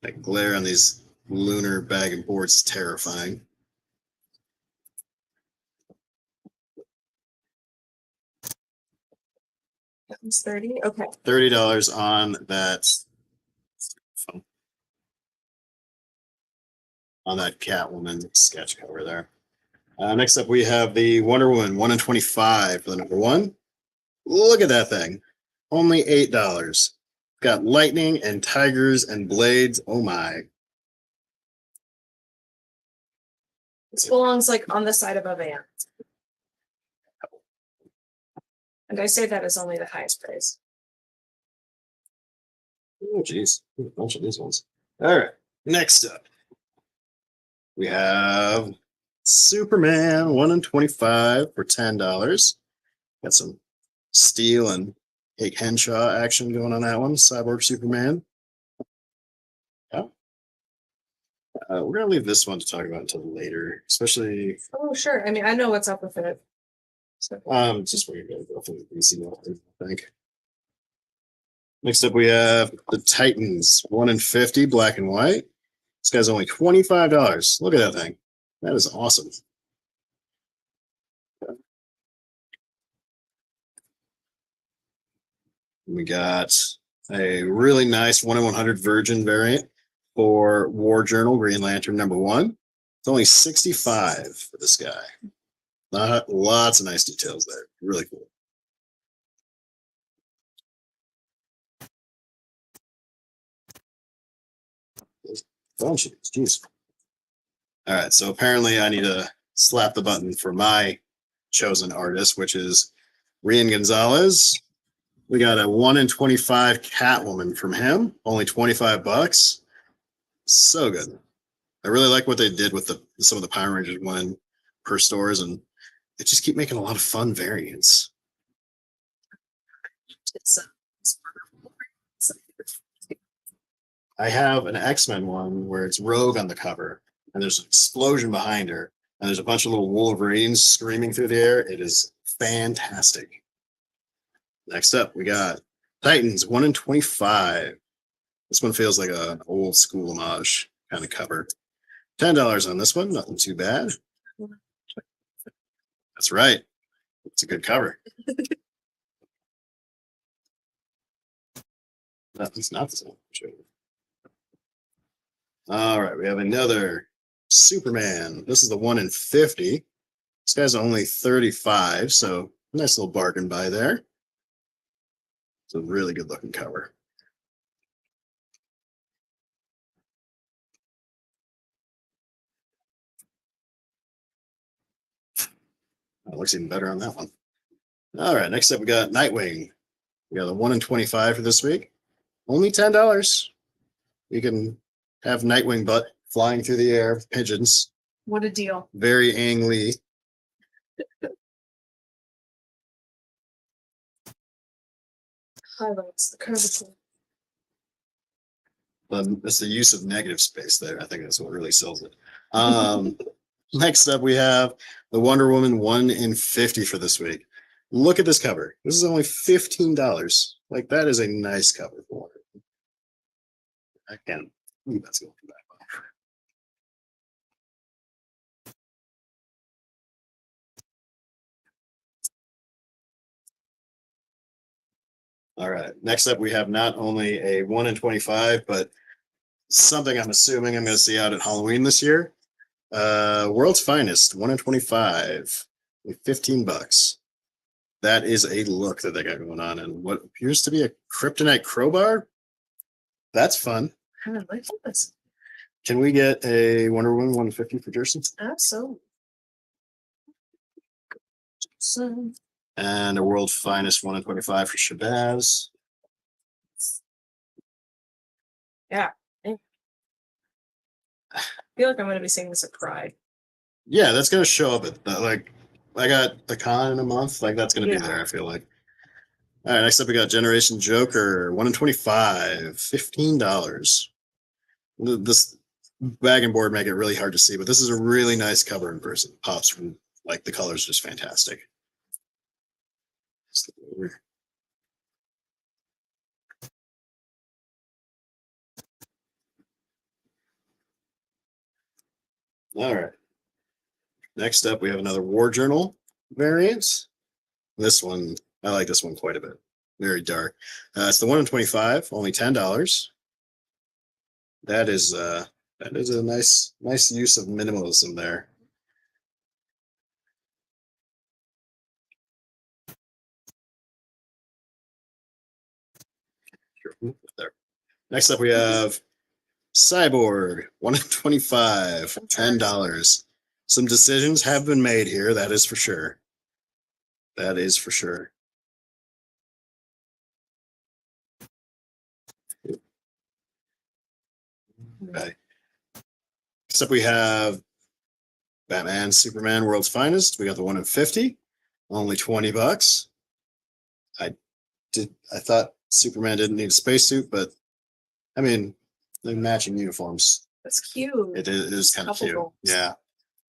That glare on these lunar bag and boards is terrifying. That was 30. Okay. $30 on that Catwoman sketch cover there. Next up, we have the Wonder Woman 1 in 25 for the number one. Look at that thing. Only $8. Got lightning and tigers and blades. Oh my. This belongs like on the side of a van. And I say that as only the highest praise. Oh, geez. A bunch of these ones. All right. Next up, we have Superman 1 in 25 for $10. Got some Steel and Hank Henshaw action going on that one. Cyborg Superman. Yeah. We're going to leave this one to talk about until later, especially. Oh, sure. I mean, I know what's up with it. So. Just where you're going to go through the DC one, I think. Next up, we have the Titans 1 in 50, black and white. This guy's only $25. Look at that thing. That is awesome. We got a really nice 1 in 100 Virgin variant for War Journal Green Lantern number one. It's only $65 for this guy. Lots of nice details there. Really cool. Phone sheets, jeez. All right, so apparently I need to slap the button for my chosen artist, which is Rian Gonzalez. We got a 1 in 25 Catwoman from him, only $25. So good. I really like what they did with some of the Power Rangers one per stores, and they just keep making a lot of fun variants. I have an X-Men one where it's Rogue on the cover, and there's an explosion behind her, and there's a bunch of little Wolverines screaming through the air. It is fantastic. Next up, we got Titans 1 in 25. This one feels like an old school homage kind of cover. $10 on this one, nothing too bad. That's right. It's a good cover. It's not the same. All right, we have another Superman. This is the 1 in 50. This guy's only 35, so nice little bargain buy there. It's a really good looking cover. That looks even better on that one. All right, next up we got Nightwing. We got a 1 in 25 for this week. Only $10. You can have Nightwing butt flying through the air with pigeons. What a deal. Very Ang Lee. Highlights the curvature. It's the use of negative space there. I think that's what really sells it. Next up, we have the Wonder Woman 1 in 50 for this week. Look at this cover. This is only $15. Like, that is a nice cover for Wonder Woman. Again, that's going to come back. All right. Next up, we have not only a 1 in 25, but something I'm assuming I'm going to see out at Halloween this year. World's Finest, 1 in 25, $15. That is a look that they got going on, and what appears to be a kryptonite crowbar. That's fun. I like this. Can we get a Wonder Woman 1 in 50 for Jerson? Absolutely. And a World's Finest 1 in 25 for Shabazz. Yeah. I feel like I'm going to be seeing this at Pride. Yeah, that's going to show up at like I got the con in a month. Like that's going to be there. I feel like. All right, next up we got Generation Joker 1 in 25, $15. This bag and board make it really hard to see, but this is a really nice cover in person. Pops from like the colors just fantastic. All right. Next up, we have another War Journal variant. This one, I like this one quite a bit. Very dark. It's the 1 in 25, only $10. That is a nice use of minimalism there. There. Next up, we have Cyborg 1 in 25, $10. Some decisions have been made here. That is for sure. That is for sure. Okay. Next up, we have Batman, Superman, World's Finest. We got the 1 in 50, only $20. I thought Superman didn't need a spacesuit, but I mean, they're matching uniforms. That's cute. It is kind of cute. Yeah.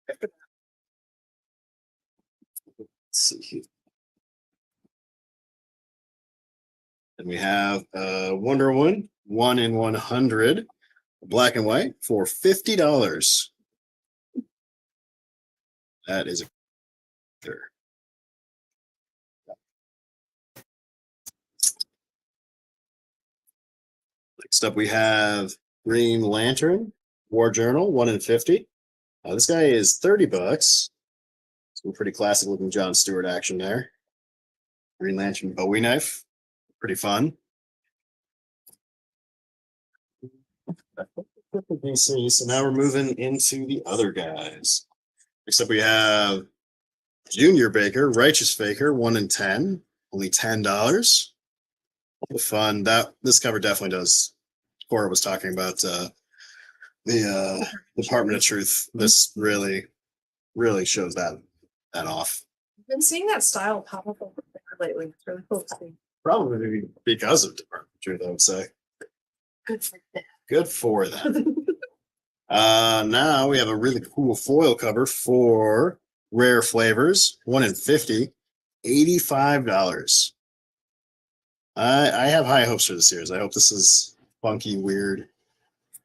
Let's see here. And we have Wonder Woman 1 in 100, black and white for $50. That is a sure. Next up, we have Green Lantern War Journal 1 in 50. This guy is $30. Some pretty classic looking John Stewart action there. Green Lantern Bowie knife, pretty fun. So now we're moving into the other guys. Next up, we have Junior Baker, Righteous Faker, 1 in 10, only $10. Fun. This cover definitely does. Cora was talking about the Department of Truth. This really shows that off. I've been seeing that style pop up over there lately. It's really cool to see. Probably because of Department of Truth, I would say. Good for them. Good for them. Now we have a really cool foil cover for Rare Flavors, 1 in 50, $85. I have high hopes for this series. I hope this is funky, weird,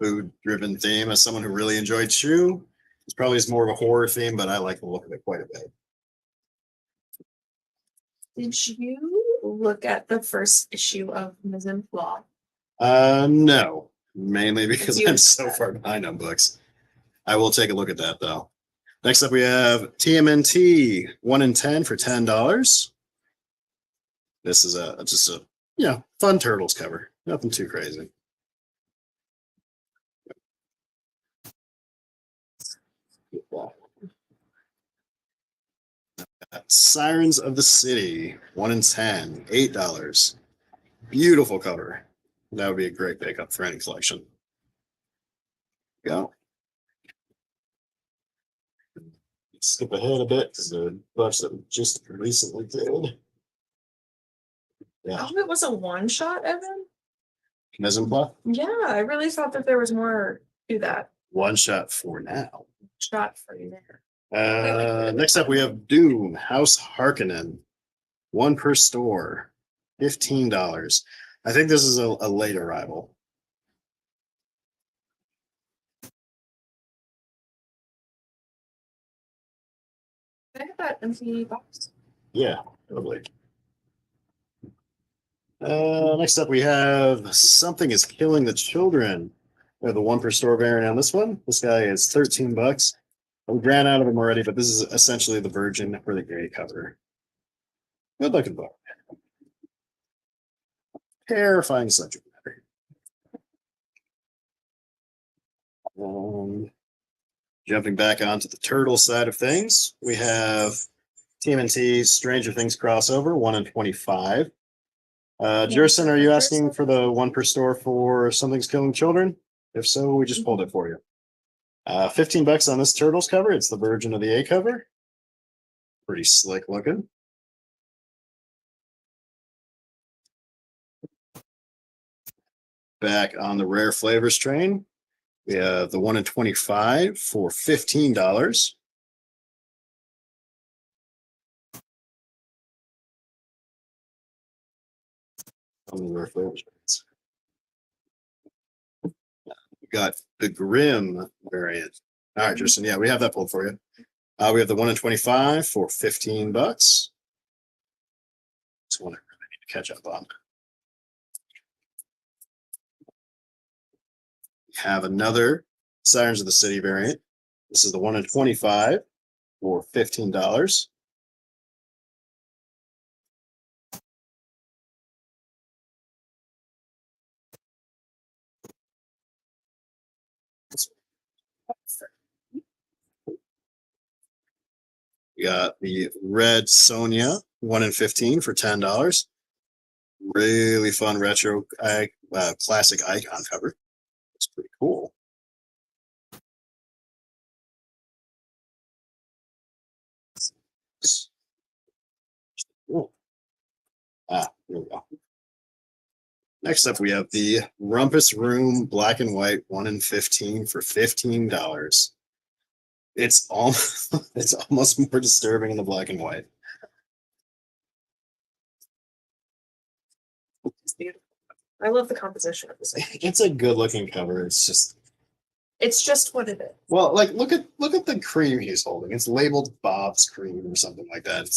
food-driven theme. As someone who really enjoyed Chew, it's probably more of a horror theme, but I like the look of it quite a bit. Did you look at the first issue of Mise en Place? No, mainly because I'm so far behind on books. I will take a look at that though. Next up, we have TMNT 1 in 10 for $10. This is just a fun Turtles cover. Nothing too crazy. Sirens of the City 1 in 10, $8. Beautiful cover. That would be a great pickup for any collection. Go. Skip ahead a bit because the bunch that we just recently did. Yeah. Oh, it was a one-shot, Evan? Mise en Place? Yeah, I really thought that there was more to that. One shot for now. Shot for you there. Next up, we have Doom House Harkonnen. 1 per store, $15. I think this is a late arrival. Can I have that empty box? Yeah, totally. Next up, we have Something is Killing the Children. We have the 1 per store variant on this one. This guy is $13. We ran out of them already, but this is essentially the version for the gray cover. Good looking book. Terrifying subject matter. Jumping back onto the turtle side of things, we have TMNT Stranger Things crossover, 1 in 25. Jerson, are you asking for the 1 per store for Something's Killing Children? If so, we just pulled it for you. $15 on this Turtles cover. It's the version of the A cover. Pretty slick looking. Back on the Rare Flavors train, we have the 1 in 25 for $15. We got the Grim variant. All right, Tristan. Yeah, we have that pulled for you. We have the 1 in 25 for $15. That's one I really need to catch up on. We have another Sirens of the City variant. This is the 1 in 25 for $15. We got the Red Sonia 1 in 15 for $10. Really fun retro classic icon cover. It's pretty cool. Cool. Here we go. Next up, we have the Rumpus Room Black and White 1 in 15 for $15. It's almost it's almost more disturbing in the black and white. It's beautiful. I love the composition of this. It's a good looking cover. It's just what it is. well, like look at the cream he's holding. It's labeled Bob's cream or something like that.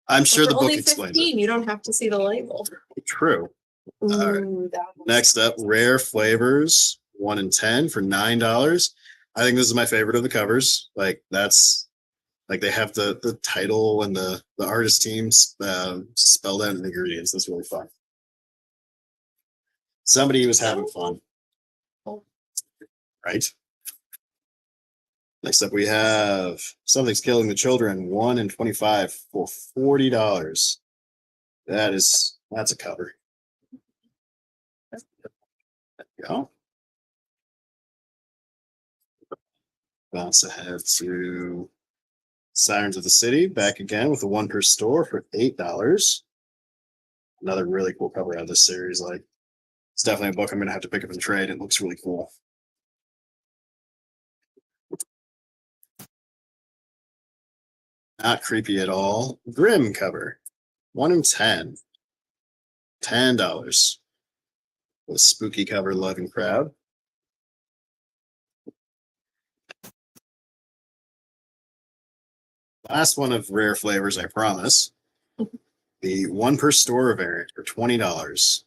I'm sure the book only explains 15, you don't have to see the label. True. Ooh, Next up, Rare Flavors 1 in 10 for $9. I think this is my favorite of the covers. Like that's like they have the title and the artist teams spelled out in the ingredients. That's really fun. Somebody was having fun, right? Next up, we have Something's Killing the Children 1 in 25 for $40. That's a cover. There you go. Bounce ahead to Sirens of the City, back again with a 1 per store for $8. Another really cool cover out of this series. Like, it's definitely a book I'm going to have to pick up and trade. It looks really cool. Not creepy at all. Grim cover, 1 in 10, $10. With spooky cover, loving crowd. Last one of Rare Flavors, I promise. The 1 per store variant for $20.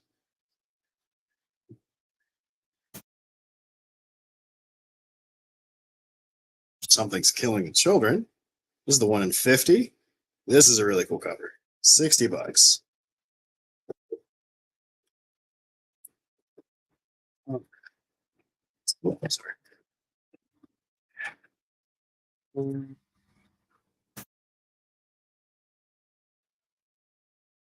Something's Killing the Children. This is the 1 in 50. This is a really cool cover. $60. Oh, sorry.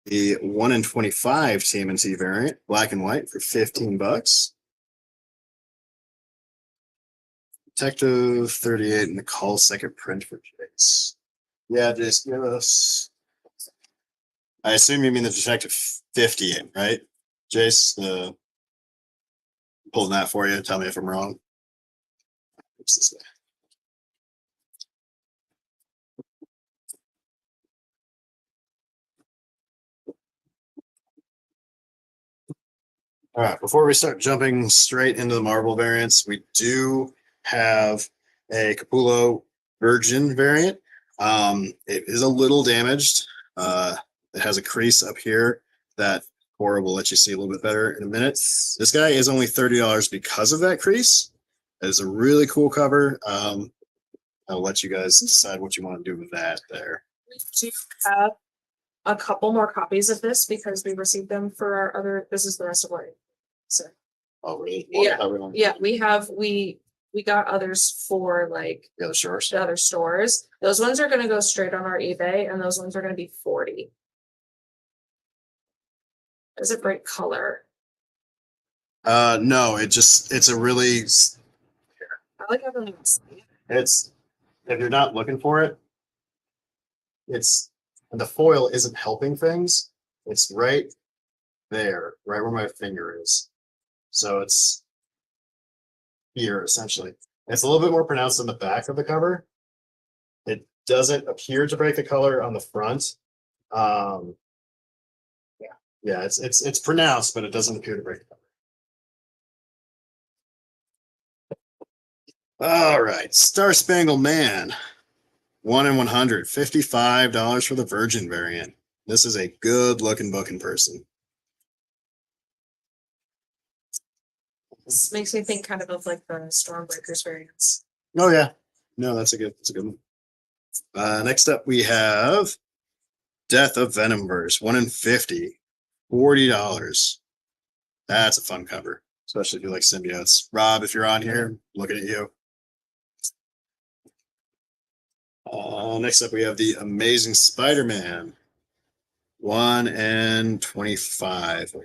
The 1 in 25 TMNT variant, black and white for $15. Detective 38 and the call second print for Jace. Yeah, Jace, give us. I assume you mean the Detective 58, right? Jace, pulling that for you. Tell me if I'm wrong. Oops, this way. All right, before we start jumping straight into the Marvel variants, we do have a Capullo Virgin variant. It is a little damaged. It has a crease up here that Cora will let you see a little bit better in a minute. This guy is only $30 because of that crease. It is a really cool cover. I'll let you guys decide what you want to do with that there. We do have a couple more copies of this because we received them for our other. This is the rest of what. So. Oh, really? Yeah, we got others for like the other stores. The other stores. Those ones are going to go straight on our eBay, and those ones are going to be $40. Is it bright color? No, it's a really. I like having it. It's if you're not looking for it, it's the foil isn't helping things. It's right there, right where my finger is. So it's here essentially. It's a little bit more pronounced on the back of the cover. It doesn't appear to break the color on the front. Yeah, Yeah, it's pronounced, but it doesn't appear to break the cover. All right, Star Spangled Man, 1 in 100, $55 for the Virgin variant. This is a good looking book in person. This makes me think kind of like the Stormbreakers variants. Oh yeah, no, that's a good one. Next up we have Death of Venomverse, 1 in 50, $40. That's a fun cover, especially if you like symbiotes. Rob, if you're on here, looking at you. Next up, we have the Amazing Spider-Man, 1 in 25.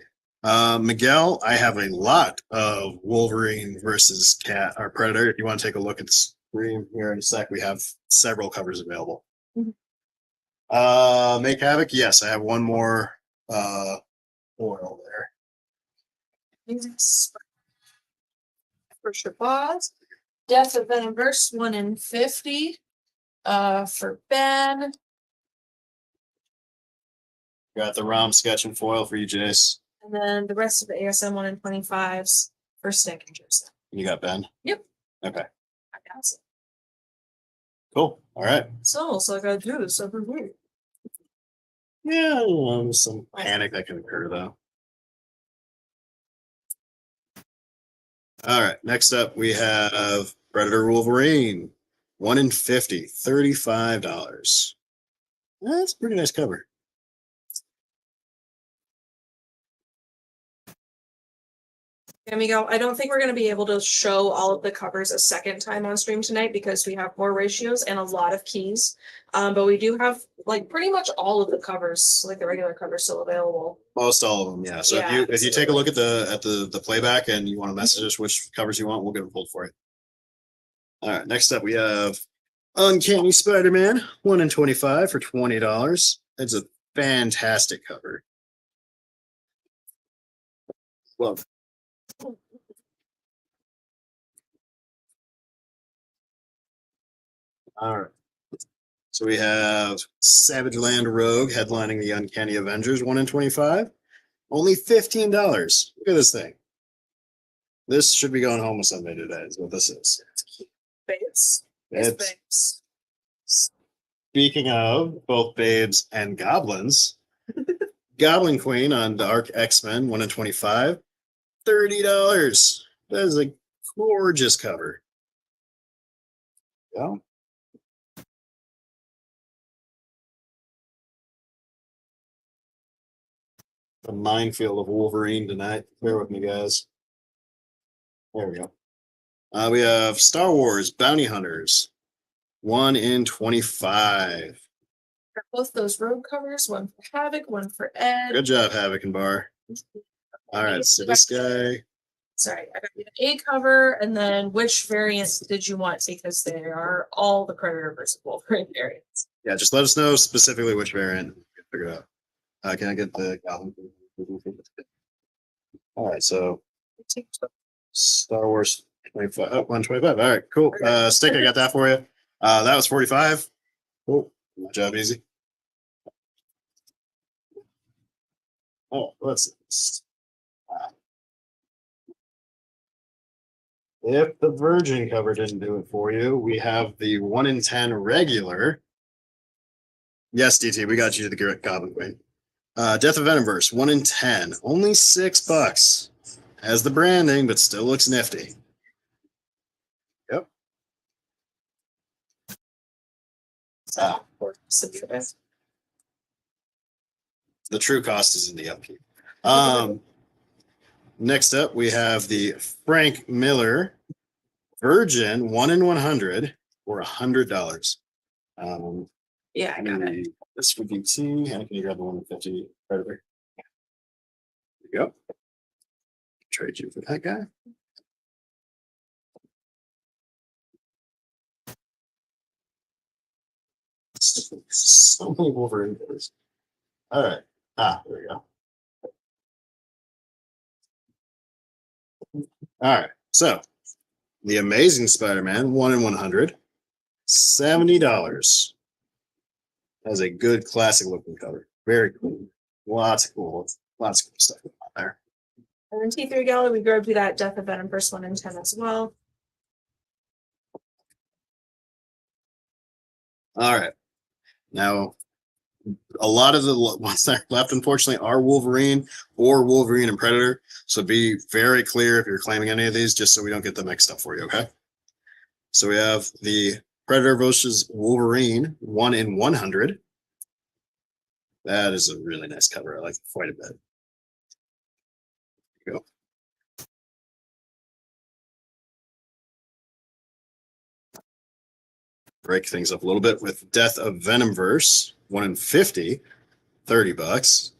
Miguel, I have a lot of Wolverine versus Cat or Predator. If you want to take a look at the screen here in a sec, we have several covers available. Make Havoc, yes, I have one more oil there. For Shabazz. Death of Venomverse, 1 in 50. For Ben. Got the ROM sketch and foil for you, Jace. And then the rest of the ASM 1 in 25s for Stick and Joseph. You got Ben? Yep. Okay. I got it. Cool. All right. It's almost like I do this every week. Yeah, some panic that can occur though. All right. Next up, we have Predator Wolverine, 1 in 50, $35. That's a pretty nice cover. Amigo, I don't think we're going to be able to show all of the covers a second time on stream tonight because we have more ratios and a lot of keys. But we do have like pretty much all of the covers, like the regular covers, still available. Most all of them, yeah. So Yeah, if you take a look at the playback and you want to message us which covers you want, we'll get them pulled for you. All right. Next up, we have Uncanny Spider-Man, 1 in 25 for $20. It's a fantastic cover. Love. All right. So we have Savage Land Rogue headlining the Uncanny Avengers, 1 in 25. Only $15. Look at this thing. This should be going home with somebody today, is what this is. Babes. Babes. Speaking of both babes and goblins, Goblin Queen on Dark X-Men, 1 in 25. $30. That is a gorgeous cover. Yeah. A minefield of Wolverine tonight. Bear with me, guys. There we go. We have Star Wars Bounty Hunters, 1 in 25. Both those road covers, one for Havoc, one for Ed. Good job, Havoc and Bar. All right, so this guy. Sorry, I got the A cover, and then which variants did you want? Because they are all the Predator versus Wolverine variants. Yeah, just let us know specifically which variant. Figure it out. Can I get the Goblin? All right, so Star Wars 25, 125. All right, cool. Stick, I got that for you. That was 45. Cool. My job easy. Oh, let's see. If the Virgin cover didn't do it for you, we have the 1 in 10 regular. Yes, DT, we got you to the Goblin Queen. Death of Venomverse, 1 in 10, only $6. Has the branding, but still looks nifty. Yep. The true cost is in the upkeep. Next up, we have the Frank Miller Virgin 1 in 100 for $100. Yeah, I got it. This would be T. And can you grab the 1 in 50 Predator? There you go. Trade you for that guy. So many Wolverine colors. All right. There we go. All right. So the Amazing Spider-Man 1 in 100, $70. Has a good classic looking cover. Very cool. Lots of cool. Lots of good stuff going on there. And then T3 Gala, we grabbed you that Death of Venom first 1 in 10 as well. All right. Now, a lot of the ones that are left, unfortunately, are Wolverine or Wolverine and Predator. So be very clear if you're claiming any of these, just so we don't get them mixed up for you, okay? So we have the Predator versus Wolverine 1 in 100. That is a really nice cover. I like it quite a bit. There you go. Break things up a little bit with Death of Venomverse 1 in 50, $30.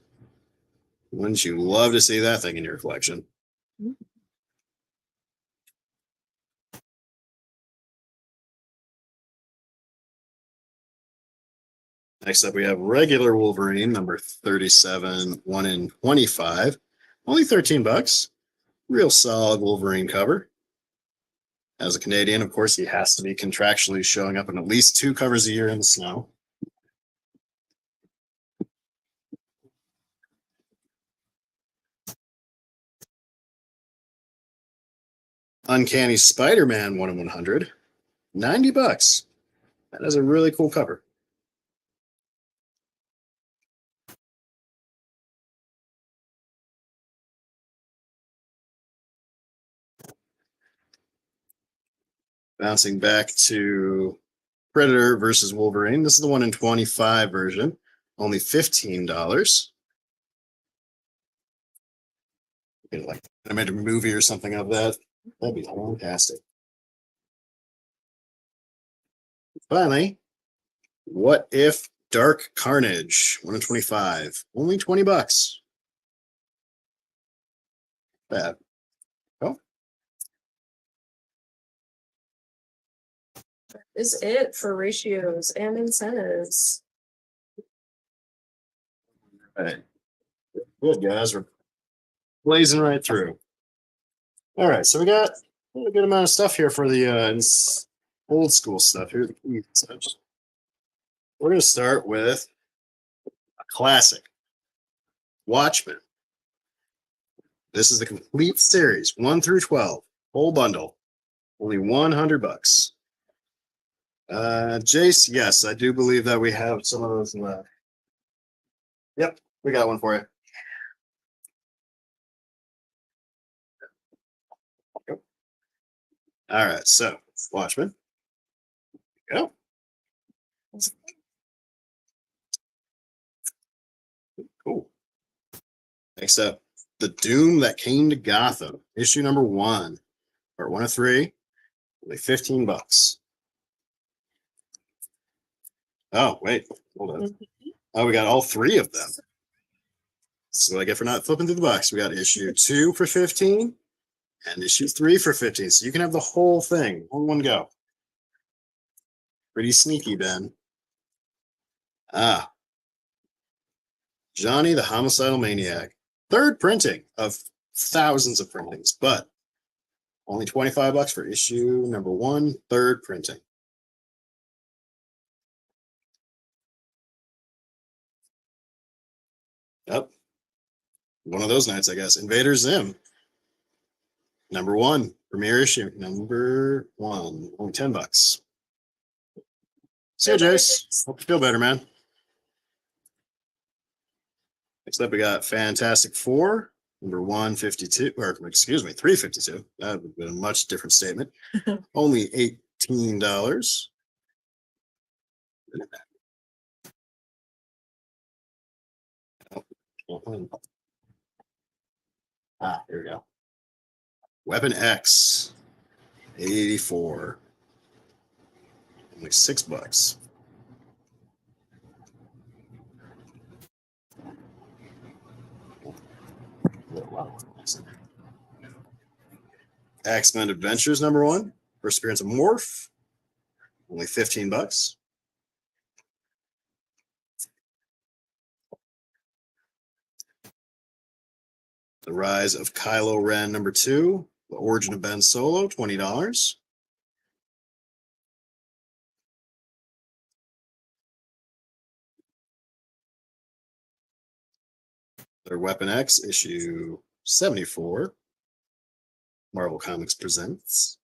Wouldn't you love to see that thing in your collection? Next up, we have regular Wolverine, number 37, 1 in 25. Only $13. Real solid Wolverine cover. As a Canadian, of course, he has to be contractually showing up in at least 2 covers a year in the snow. Uncanny Spider-Man 1 in 100. $90. That is a really cool cover. Bouncing back to Predator versus Wolverine. This is the 1 in 25 version. Only $15. Like I made a movie or something of that. That'd be fantastic. Finally, What If Dark Carnage 1 in 25. Only $20. Bad. Oh, Is it for ratios and incentives. right. Good guys. We're blazing right through. All right, so we got a good amount of stuff here for the old school stuff here. We're going to start with a classic, Watchmen. This is the complete series, 1 through 12, whole bundle, only $100. Jace, yes, I do believe that we have some of those left. Yep, we got one for you. All right, so Watchmen. Go. Cool. Next up, The Doom That Came to Gotham, issue number 1, part 1 of 3, only $15. Oh, wait, hold on. Oh, we got all 3 of them. So I get for not flipping through the box. We got issue 2 for 15 and issue 3 for 15. So you can have the whole thing on one go. Pretty sneaky, Ben. Johnny the Homicidal Maniac. 3rd printing of thousands of printings, but only $25 for issue number 1, 3rd printing. Yep. One of those nights, I guess. Invader Zim. Number 1, premiere issue. Number 1, only $10. See you, Jace. Hope you feel better, man. Next up, we got Fantastic Four, number 152, or excuse me, 352. That would have been a much different statement. Only $18. Here we go. Weapon X, 84. Only $6. X-Men Adventures number 1. First appearance of Morph. Only $15. The Rise of Kylo Ren number 2. The Origin of Ben Solo, $20. Their Weapon X issue 74. Marvel Comics presents.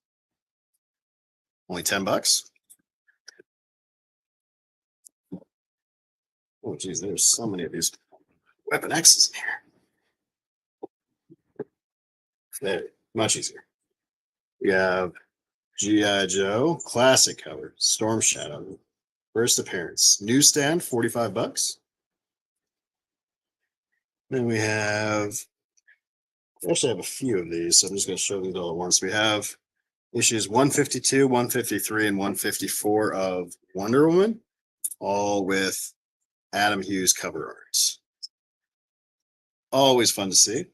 Only $10. Oh, geez, there's so many of these Weapon X's in here. There, much easier. We have G.I. Joe, classic cover, Storm Shadow, first appearance, newsstand, $45. Then we have, I actually have a few of these, so I'm just going to show these all at once. We have issues 152, 153, and 154 of Wonder Woman, all with Adam Hughes cover art. Always fun to see.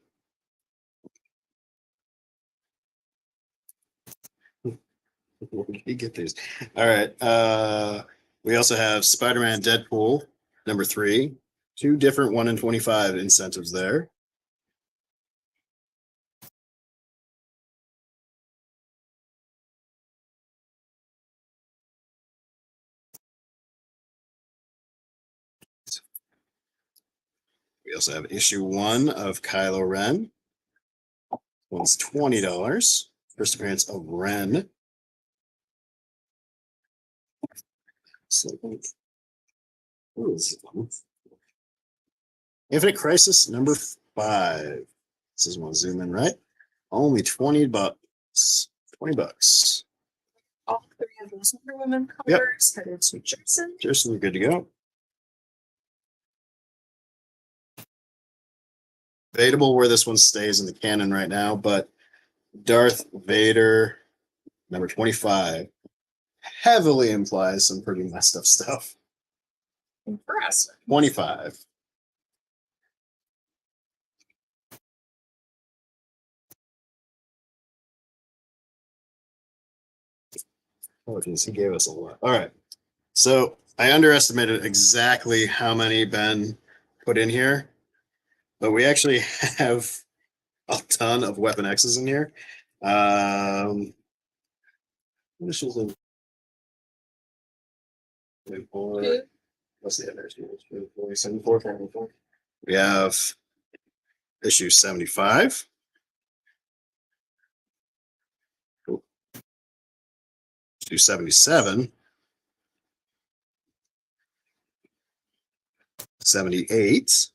Where did he get these? All right. We also have Spider-Man Deadpool number 3. 2 different 1 in 25 incentives there. We also have issue 1 of Kylo Ren. One's $20. First appearance of Ren. Infinite Crisis number 5. This is one zoom in, right? Only $20. $20. All 3 of those Wonder Woman covers headed to Jason. Jason, we're good to go. Debatable where this one stays in the canon right now, but Darth Vader number 25 heavily implies some pretty messed up stuff. Impressive. 25. Oh, geez, he gave us a lot. All right. So I underestimated exactly how many Ben put in here, but we actually have a ton of Weapon X's in here. This is in what's the other? 74. We have issue 75. Issue 77. 78.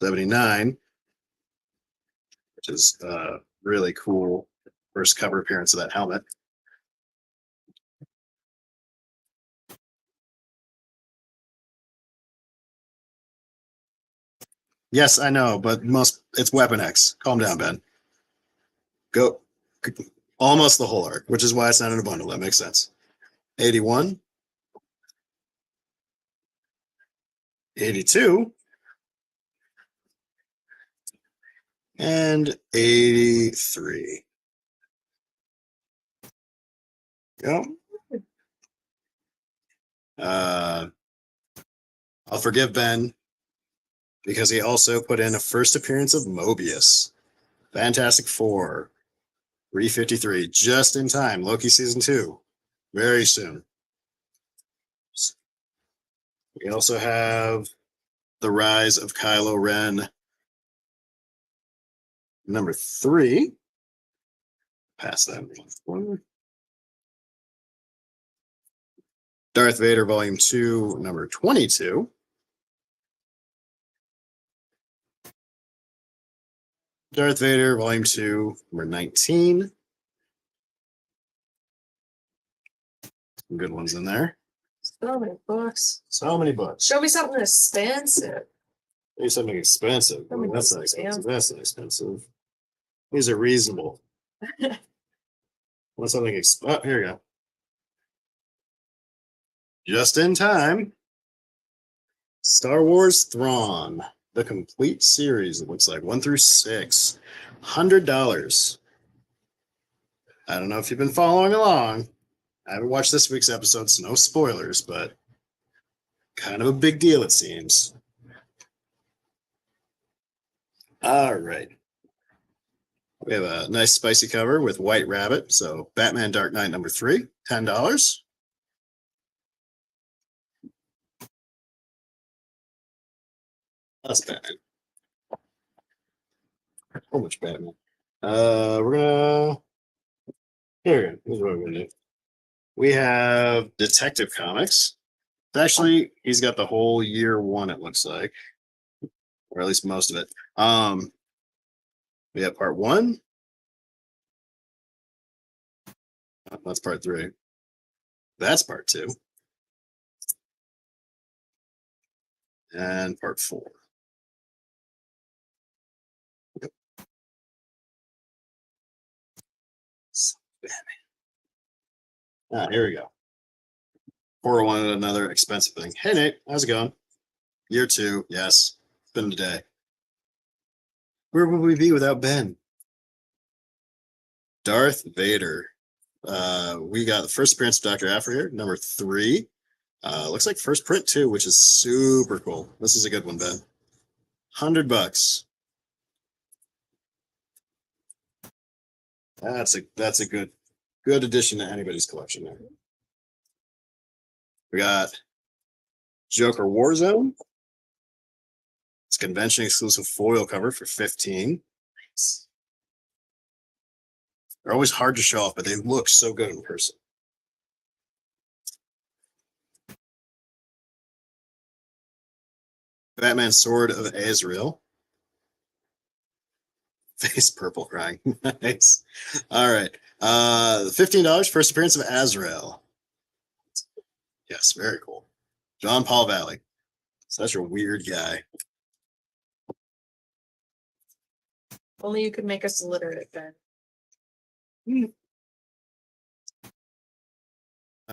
79, which is really cool. First cover appearance of that helmet. Yes, I know, but it's Weapon X. Calm down, Ben. Go almost the whole arc, which is why it's not in a bundle. That makes sense. 81. 82. And 83. Go. I'll forgive Ben because he also put in a first appearance of Mobius. Fantastic Four. 353. Just in time. Loki season 2. Very soon. We also have The Rise of Kylo Ren. Number 3. Pass that one. Darth Vader Volume 2, number 22. Darth Vader Volume 2, number 19. Some good ones in there. So many books. So many books. Show me something expensive. Maybe something expensive. Show me That's not something expensive. That's not expensive. These are reasonable. Want something expensive? Oh, here you go. Just in time. Star Wars Thrawn, the complete series. It looks like 1 through 6. $100. I don't know if you've been following along. I haven't watched this week's episode, so no spoilers, but kind of a big deal, it seems. All right. We have a nice spicy cover with White Rabbit. So Batman Dark Knight number 3, $10. That's Batman. So much Batman. We're gonna here's what we're gonna do. We have Detective Comics. Actually, he's got the whole year one, it looks like. Or at least most of it. We have part one. That's part three. That's part two. And part four. Here we go. 401, another expensive thing. Hey, Nate, how's it going? Year two, yes. It's been a day. Where would we be without Ben? Darth Vader. We got the first appearance of Dr. Aphra here, number 3. Looks like first print too, which is super cool. This is a good one, Ben. $100. That's a good addition to anybody's collection there. We got Joker Warzone. It's convention exclusive foil cover for 15. Nice. They're always hard to show off, but they look so good in person. Batman Sword of Azrael. Face purple crying. Nice. All right. $15. First appearance of Azrael. Yes, very cool. John Paul Valley. Such a weird guy. Only you could make us illiterate, Ben.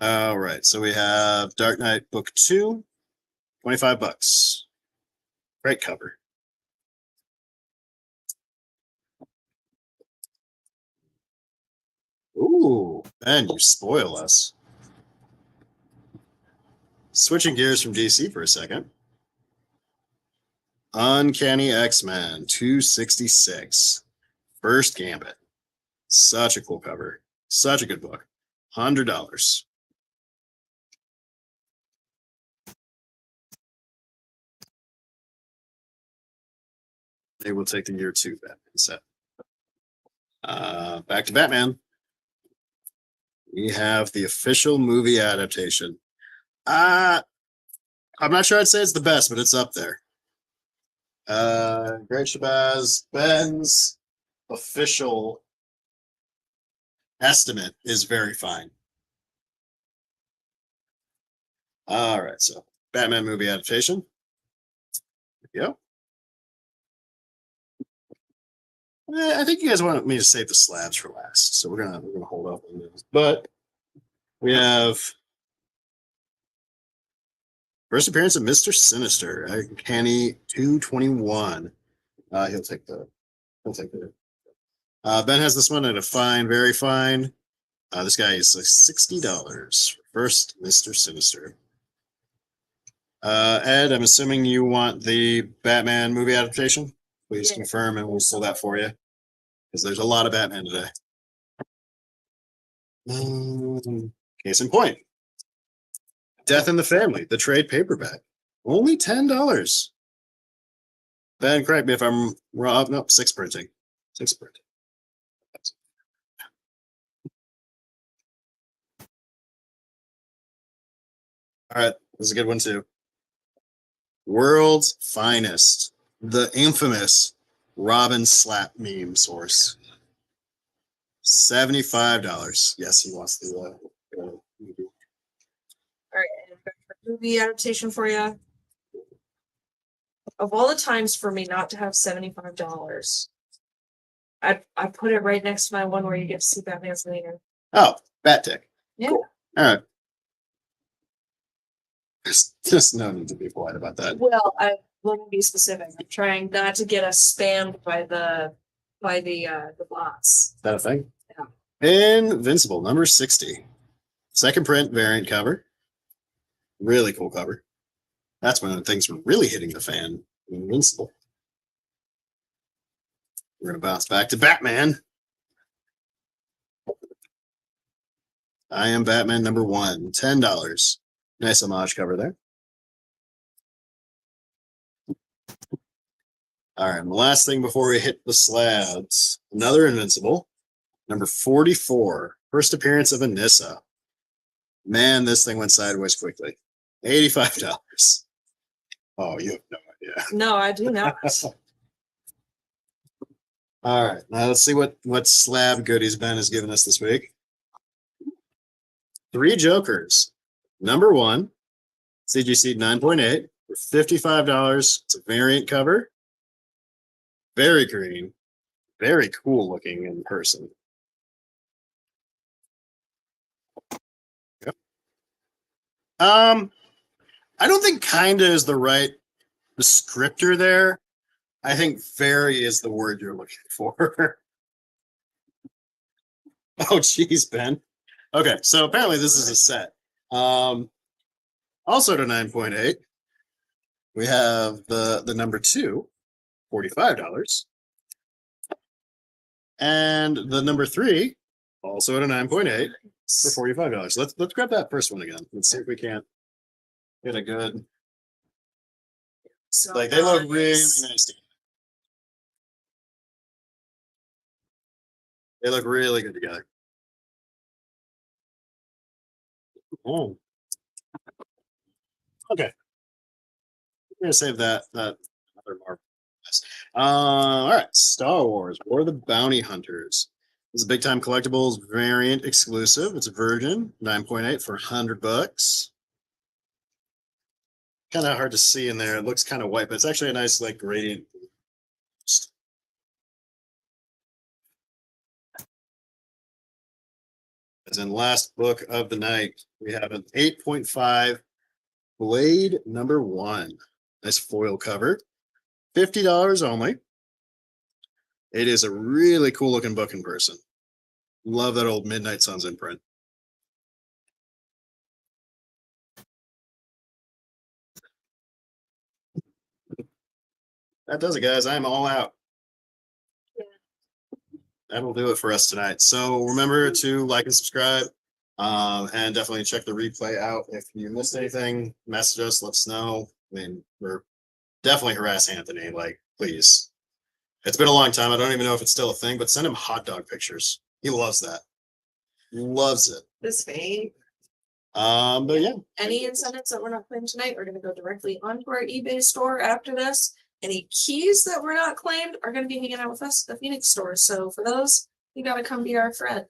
All right. So we have Dark Knight Book 2. $25. Great cover. Ooh, Ben, you spoil us. Switching gears from DC for a second. Uncanny X-Men 266. First Gambit. Such a cool cover. Such a good book. $100. They will take the year 2 Batman set. Back to Batman. We have the official movie adaptation. I'm not sure I'd say it's the best, but it's up there. Greg Shabazz, Ben's official estimate is very fine. All right, so Batman movie adaptation. There you go. I think you guys want me to save the slabs for last, so we're gonna hold up on those. But we have first appearance of Mr. Sinister, Uncanny 221. He'll take the. Ben has this one at a fine, very fine. This guy is $60. First Mr. Sinister. Ed, I'm assuming you want the Batman movie adaptation. Please confirm, and we'll pull that for you, because there's a lot of Batman today. Case in point, Death in the Family, the trade paperback, only $10. Ben, correct me if I'm wrong. Nope, 6 printing. 6 printing. All right, this is a good one too. World's Finest, the infamous Robin slap meme source. $75. Yes, he wants the movie. All right, and movie adaptation for you. Of all the times for me not to have $75, I put it right next to my one where you get to see Batman's later. Oh, Bat Tick. Yeah. Cool. All right. There's just no need to be polite about that. Well, I want to be specific. I'm trying not to get us spammed by the bots. Is that a thing? Yeah. Invincible, number 60. Second print variant cover. Really cool cover. That's when things were really hitting the fan. Invincible. We're going to bounce back to Batman. I Am Batman number 1, $10. Nice homage cover there. All right, and the last thing before we hit the slabs, another Invincible, number 44, first appearance of Anissa. Man, this thing went sideways quickly. $85. Oh, you have no idea. No, I do not. All right, now let's see what slab goodies Ben has given us this week. 3 Jokers. Number 1, CGC 9.8 for $55. It's a variant cover. Very green. Very cool looking in person. Yep. I don't think kinda is the right descriptor there. I think very is the word you're looking for. Oh, geez, Ben. Okay, so apparently this is a set. Also to 9.8, we have the number 2, $45. And the number 3, also at a 9.8 for $45. Let's grab that first one again. Let's see if we can't get a good. So Like they look really nice. nice. They look really good together. Oh. Okay. We're gonna save that other Marvel. All right, Star Wars War of the Bounty Hunters. This is a big time collectibles variant exclusive. It's a Virgin 9.8 for $100. Kind of hard to see in there. It looks kind of white, but it's actually a nice like gradient. As in last book of the night, we have an 8.5 Blade number 1. Nice foil cover. $50 only. It is a really cool looking book in person. Love that old Midnight Suns imprint. That does it, guys. I'm all out. That'll do it for us tonight. So remember to like and subscribe, and definitely check the replay out. If you missed anything, message us. Let us know. I mean, we're definitely harass Anthony. Like, please. It's been a long time. I don't even know if it's still a thing, but send him hot dog pictures. He loves that. Loves it. This fame. But yeah. Any incentives that we're not claiming tonight are going to go directly onto our eBay store after this. Any keys that were not claimed are going to be hanging out with us at the Phoenix store. So for those, you got to come be our friend.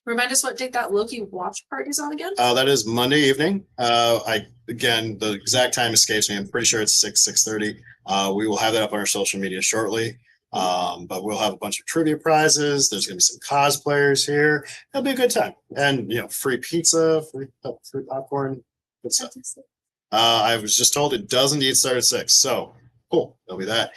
Remind us what date that Loki watch party's on again? That is Monday evening. Again, the exact time escapes me. I'm pretty sure it's 6:30. We will have that up on our social media shortly. But we'll have a bunch of trivia prizes. There's going to be some cosplayers here. It'll be a good time, and free pizza, free popcorn, good stuff. I was just told it does indeed start at 6, so cool. There'll be that.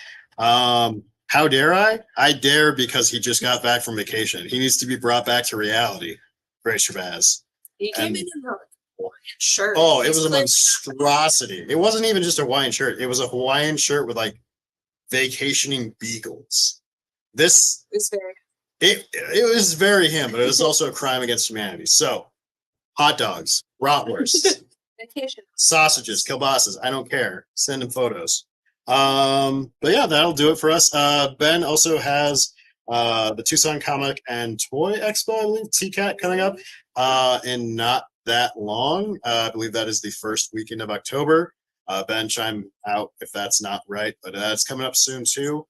How dare I? I dare because he just got back from vacation. He needs to be brought back to reality. Great Shabazz. He came in a Hawaiian shirt. Oh, it was a monstrosity. It wasn't even just a Hawaiian shirt. It was a Hawaiian shirt with like vacationing beagles. This is very. It was very him, but it was also a crime against humanity. So, hot dogs, bratwurst, Vacation. sausages, kielbasa's. I don't care. Send him photos. But yeah, that'll do it for us. Ben also has the Tucson Comic and Toy Expo, I believe, TCAT coming up in not that long. I believe that is the first weekend of October. Ben, chime out if that's not right, but that's coming up soon too.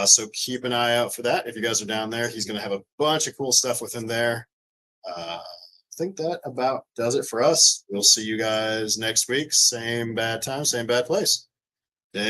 So keep an eye out for that. If you guys are down there, he's going to have a bunch of cool stuff within there. I think that about does it for us. We'll see you guys next week. Same bad time, same bad place.